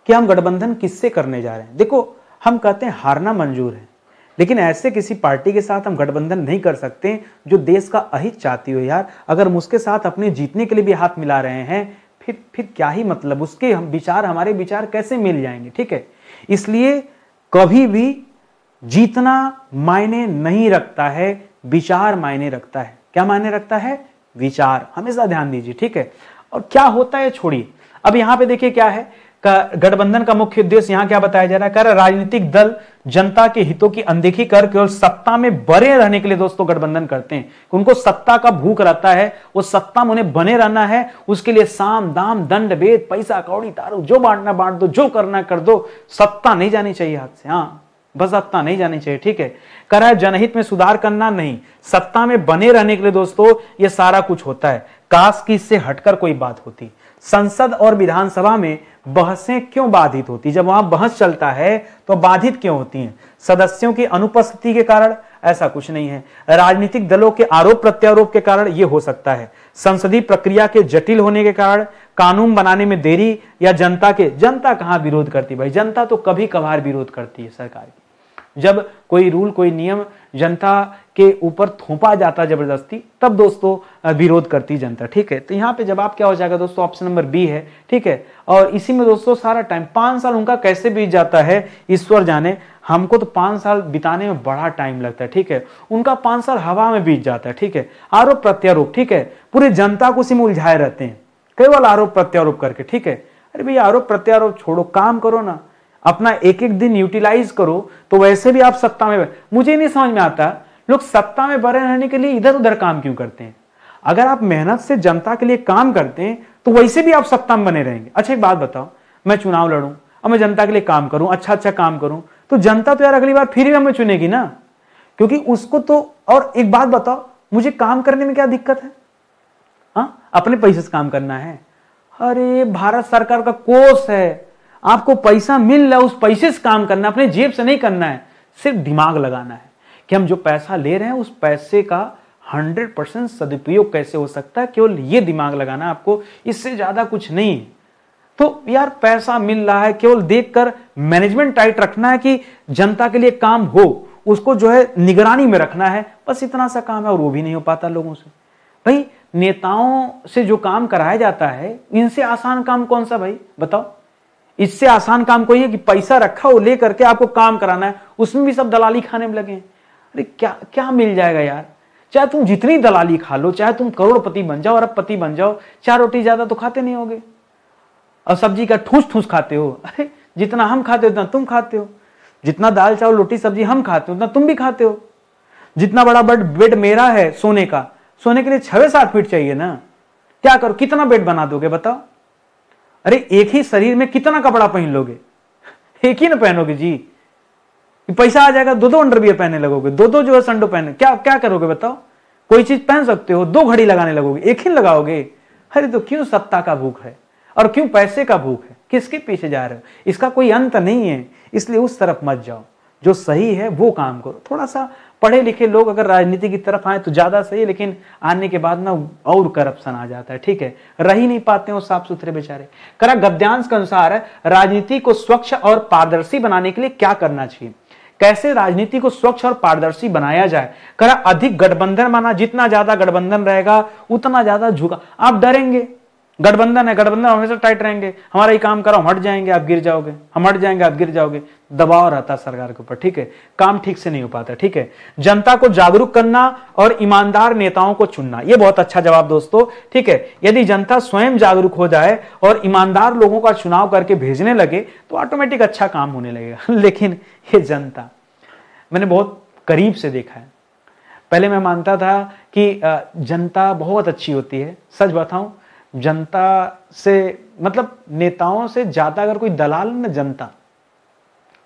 कि हम गठबंधन किससे करने जा रहे हैं। देखो हम कहते हैं हारना मंजूर है, लेकिन ऐसे किसी पार्टी के साथ हम गठबंधन नहीं कर सकते जो देश का अहित चाहती हो। यार अगर हम उसके साथ अपने जीतने के लिए भी हाथ मिला रहे हैं, फिर क्या ही मतलब, उसके हम विचार हमारे विचार कैसे मिल जाएंगे, ठीक है। इसलिए कभी भी जीतना मायने नहीं रखता है, विचार मायने रखता है। क्या मायने रखता है? विचार, हमेशा ध्यान दीजिए, ठीक है। और क्या होता है छोड़िए, अब यहां पे देखिए क्या है, गठबंधन का मुख्य उद्देश्य यहां क्या बताया जा रहा है। कर राजनीतिक दल जनता के हितों की अनदेखी कर केवल सत्ता में बने रहने के लिए दोस्तों गठबंधन करते हैं। उनको सत्ता का भूख रहता है, वो सत्ता में उन्हें बने रहना है, उसके लिए साम दाम दंड भेद पैसा कौड़ी दारू जो बांटना बांट दो, जो करना कर दो, सत्ता नहीं जानी चाहिए हाथ से। हाँ बस सत्ता नहीं जानी चाहिए, ठीक है। कह रहा है जनहित में सुधार करना नहीं, सत्ता में बने रहने के लिए दोस्तों ये सारा कुछ होता है। काश की इससे हटकर कोई बात होती। संसद और विधानसभा में बहसें क्यों बाधित होती? जब वहां बहस चलता है तो बाधित क्यों होती हैं? सदस्यों की अनुपस्थिति के कारण? ऐसा कुछ नहीं है। राजनीतिक दलों के आरोप प्रत्यारोप के कारण यह हो सकता है। संसदीय प्रक्रिया के जटिल होने के कारण, कानून बनाने में देरी, या जनता कहां विरोध करती? भाई जनता तो कभी कभार विरोध करती है सरकार की, जब कोई रूल कोई नियम जनता के ऊपर थोपा जाता जबरदस्ती, तब दोस्तों विरोध करती जनता। ठीक है, तो यहाँ पे जवाब क्या हो जाएगा दोस्तों, ऑप्शन नंबर बी है। ठीक है, और इसी में दोस्तों सारा टाइम 5 साल उनका कैसे बीत जाता है ईश्वर जाने, हमको तो 5 साल बिताने में बड़ा टाइम लगता है। ठीक है, उनका 5 साल हवा में बीत जाता है। ठीक है, आरोप प्रत्यारोप, ठीक है, पूरी जनता को उसी में उलझाए रहते हैं केवल आरोप प्रत्यारोप करके। ठीक है, अरे भैया आरोप प्रत्यारोप छोड़ो, काम करो ना, अपना एक एक दिन यूटिलाइज करो, तो वैसे भी आप सत्ता में। मुझे नहीं समझ में आता लोग सत्ता में बने रहने के लिए इधर उधर काम क्यों करते हैं। अगर आप मेहनत से जनता के लिए काम करते हैं तो वैसे भी आप सत्ता में बने रहेंगे। अच्छा एक बात बताओ, मैं चुनाव लड़ूं और मैं जनता के लिए काम करूं, अच्छा अच्छा काम करूं, तो जनता तो यार अगली बार फिर ही हमें चुनेगी ना, क्योंकि उसको तो। और एक बात बताओ, मुझे काम करने में क्या दिक्कत है? हाँ, अपने पैसे से काम करना है। अरे भारत सरकार का कोष है, आपको पैसा मिल रहा है, उस पैसे से काम करना, अपने जेब से नहीं करना है। सिर्फ दिमाग लगाना है कि हम जो पैसा ले रहे हैं उस पैसे का 100% सदुपयोग कैसे हो सकता है, केवल ये दिमाग लगाना है आपको, इससे ज्यादा कुछ नहीं। तो यार पैसा मिल रहा है, केवल देखकर मैनेजमेंट टाइट रखना है कि जनता के लिए काम हो, उसको जो है निगरानी में रखना है, बस इतना सा काम है। और वो भी नहीं हो पाता लोगों से। भाई नेताओं से जो काम कराया जाता है, इनसे आसान काम कौन सा भाई बताओ? इससे आसान काम कोई है कि पैसा रखा हो लेकर के आपको काम कराना है, उसमें भी सब दलाली खाने में लगे हैं। अरे क्या क्या मिल जाएगा यार? चाहे तुम जितनी दलाली खा लो, चाहे तुम करोड़पति बन जाओ, अरबपति बन जाओ, 4 रोटी ज्यादा तो खाते नहीं होगे, और सब्जी का ठूस ठूस खाते हो। अरे जितना हम खाते हो उतना तुम खाते हो, जितना दाल चावल रोटी सब्जी हम खाते हो उतना तुम भी खाते हो। जितना बड़ा बेड मेरा है सोने का, सोने के लिए 6-7 फीट चाहिए ना, क्या करो, कितना बेड बना दोगे बताओ? अरे एक ही शरीर में कितना कपड़ा पहन लोगे? एक ही ना पहनोगे जी, पैसा आ जाएगा, 2-2 अंडरवियर पहनने लगोगे, 2-2 जो है संडो पहने, क्या क्या करोगे बताओ? कोई चीज पहन सकते हो, 2 घड़ी लगाने लगोगे, एक ही लगाओगे। अरे तो क्यों सत्ता का भूख है और क्यों पैसे का भूख है? किसके पीछे जा रहे हो? इसका कोई अंत नहीं है, इसलिए उस तरफ मत जाओ, जो सही है वो काम करो। थोड़ा सा पढ़े लिखे लोग अगर राजनीति की तरफ आए तो ज्यादा सही है, लेकिन आने के बाद ना और करप्शन आ जाता है। ठीक है, रह ही नहीं पाते हैं वो साफ सुथरे बेचारे। करा गद्यांश के अनुसार राजनीति को स्वच्छ और पारदर्शी बनाने के लिए क्या करना चाहिए? कैसे राजनीति को स्वच्छ और पारदर्शी बनाया जाए? करा अधिक गठबंधन बना, जितना ज्यादा गठबंधन रहेगा उतना ज्यादा झुका। आप डरेंगे, गठबंधन है, गठबंधन हमेशा टाइट रहेंगे, हमारा ही काम करो, हम हट जाएंगे आप गिर जाओगे, हम हट जाएंगे आप गिर जाओगे, दबाव रहता सरकार के ऊपर। ठीक है, काम ठीक से नहीं हो पाता। ठीक है, जनता को जागरूक करना और ईमानदार नेताओं को चुनना, यह बहुत अच्छा जवाब दोस्तों। ठीक है, यदि जनता स्वयं जागरूक हो जाए और ईमानदार लोगों का चुनाव करके भेजने लगे तो ऑटोमेटिक अच्छा काम होने लगेगा। लेकिन ये जनता मैंने बहुत करीब से देखा है। पहले मैं मानता था कि जनता बहुत अच्छी होती है, सच बताऊं, जनता से मतलब नेताओं से ज्यादा अगर कोई दलाल ना, जनता,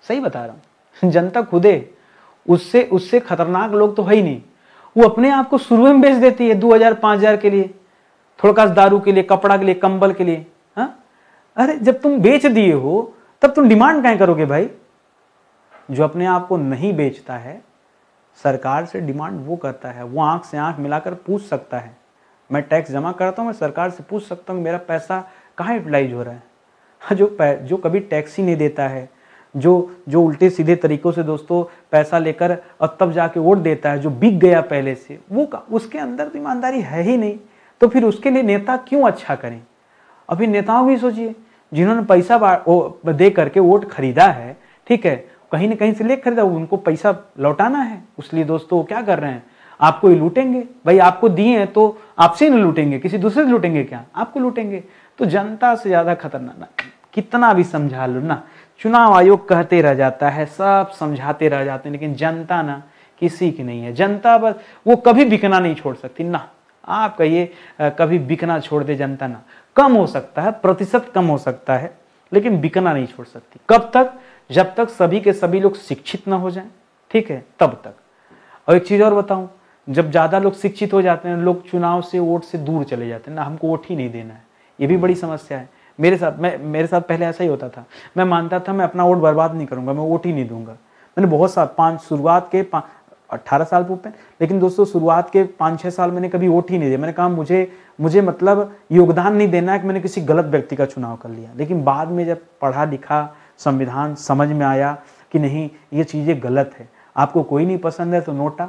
सही बता रहा हूं, जनता खुदे, उससे खतरनाक लोग तो है ही नहीं। वो अपने आप को शुरू में बेच देती है 2000-5000 के लिए, थोड़ा दारू के लिए, कपड़ा के लिए, कंबल के लिए। हाँ, अरे जब तुम बेच दिए हो तब तुम डिमांड क्या करोगे भाई? जो अपने आप को नहीं बेचता है, सरकार से डिमांड वो करता है, वो आंख से आंख मिलाकर पूछ सकता है। मैं टैक्स जमा करता हूं, मैं सरकार से पूछ सकता हूं मेरा पैसा कहाँ यूटिलाइज हो रहा है। जो कभी टैक्स ही नहीं देता है, जो उल्टे सीधे तरीकों से दोस्तों पैसा लेकर और तब जाके वोट देता है, जो बिक गया पहले से, वो उसके अंदर तो ईमानदारी है ही नहीं। तो फिर उसके लिए नेता क्यों अच्छा करें? अभी नेताओं भी सोचिए, जिन्होंने पैसा दे करके वोट खरीदा है, ठीक है, कहीं ना कहीं से ले खरीदा, उनको पैसा लौटाना है। उसलिए दोस्तों वो क्या कर रहे हैं? आपको ही लूटेंगे भाई, आपको दिए हैं तो आपसे नहीं लूटेंगे, किसी दूसरे से लूटेंगे क्या? आपको लूटेंगे। तो जनता से ज्यादा खतरनाक ना, कितना भी समझा लो ना, चुनाव आयोग कहते रह जाता है, सब समझाते रह जाते हैं, लेकिन जनता ना किसी की नहीं है। जनता बस वो कभी बिकना नहीं छोड़ सकती ना, आप कहिए कभी बिकना छोड़ दे जनता ना, कम हो सकता है, प्रतिशत कम हो सकता है, लेकिन बिकना नहीं छोड़ सकती। कब तक? जब तक सभी के सभी लोग शिक्षित ना हो जाएं, ठीक है, तब तक। और एक चीज और बताऊं, जब ज्यादा लोग शिक्षित हो जाते हैं, लोग चुनाव से, वोट से दूर चले जाते हैं ना, हमको वोट ही नहीं देना है, ये भी बड़ी समस्या है। मेरे साथ पहले ऐसा ही होता था। मैं मानता था मैं अपना वोट बर्बाद नहीं करूंगा, मैं वोट ही नहीं दूंगा। मैंने बहुत साल शुरुआत के 18 साल पूछते, लेकिन दोस्तों शुरुआत के 5-6 साल मैंने कभी वोट ही नहीं दिया। मैंने कहा मुझे मतलब योगदान नहीं देना है कि मैंने किसी गलत व्यक्ति का चुनाव कर लिया। लेकिन बाद में जब पढ़ा लिखा, संविधान समझ में आया, कि नहीं ये चीज़ें गलत है। आपको कोई नहीं पसंद है तो नोटा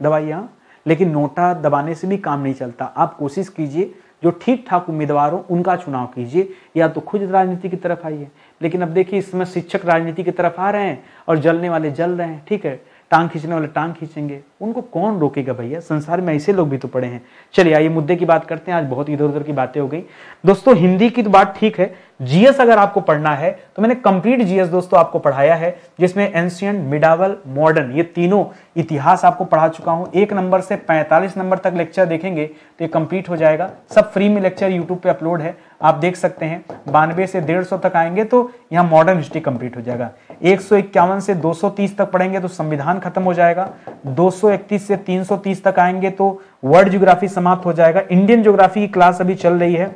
दबाइए, हाँ, लेकिन नोटा दबाने से भी काम नहीं चलता। आप कोशिश कीजिए जो ठीक ठाक उम्मीदवार हो उनका चुनाव कीजिए, या तो खुद राजनीति की तरफ आइए। लेकिन अब देखिए इसमें शिक्षक राजनीति की तरफ आ रहे हैं और जलने वाले जल रहे हैं, ठीक है, टांग खींचने वाले टांग खींचेंगे, उनको कौन रोकेगा भैया, संसार में ऐसे लोग भी तो पड़े हैं। चलिए आइए मुद्दे की बात करते हैं, आज बहुत इधर उधर की बातें हो गई। दोस्तों हिंदी की तो बात ठीक है, जीएस अगर आपको पढ़ना है तो मैंने कंप्लीट जीएस दोस्तों आपको पढ़ाया है, जिसमें एंशिएंट, मिडावल, मॉडर्न ये तीनों इतिहास आपको पढ़ा चुका हूं। 1 नंबर से 45 नंबर तक लेक्चर देखेंगे तो ये कंप्लीट हो जाएगा। सब फ्री में लेक्चर यूट्यूब पे अपलोड है, आप देख सकते हैं। 92 से 150 तक आएंगे तो यहाँ मॉडर्न हिस्ट्री कंप्लीट हो जाएगा। 151 से 230 तक पढ़ेंगे तो संविधान खत्म हो जाएगा। 231 से 330 तक आएंगे तो वर्ल्ड ज्योग्राफी समाप्त हो जाएगा। इंडियन ज्योग्राफी की क्लास अभी चल रही है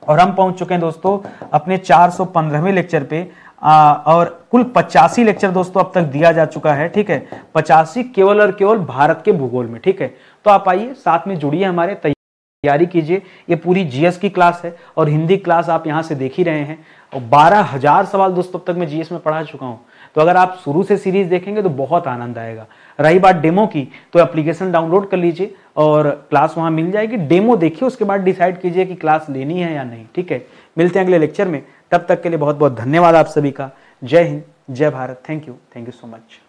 और हम पहुंच चुके हैं दोस्तों अपने 415वें लेक्चर पे, और कुल 85 लेक्चर दोस्तों अब तक दिया जा चुका है, ठीक है। 85 केवल और केवल भारत के भूगोल में, ठीक है। तो आप आइए साथ में जुड़िए, हमारे तैयारी कीजिए। ये पूरी जीएस की क्लास है और हिंदी क्लास आप यहाँ से देख ही रहे हैं, और 12,000 सवाल दोस्तों अब तक मैं जीएस में पढ़ा चुका हूँ। तो अगर आप शुरू से सीरीज देखेंगे तो बहुत आनंद आएगा। रही बात डेमो की, तो एप्लीकेशन डाउनलोड कर लीजिए और क्लास वहां मिल जाएगी। डेमो देखिए, उसके बाद डिसाइड कीजिए कि क्लास लेनी है या नहीं, ठीक है। मिलते हैं अगले लेक्चर में, तब तक के लिए बहुत बहुत धन्यवाद आप सभी का। जय हिंद, जय Bharat, thank you so much.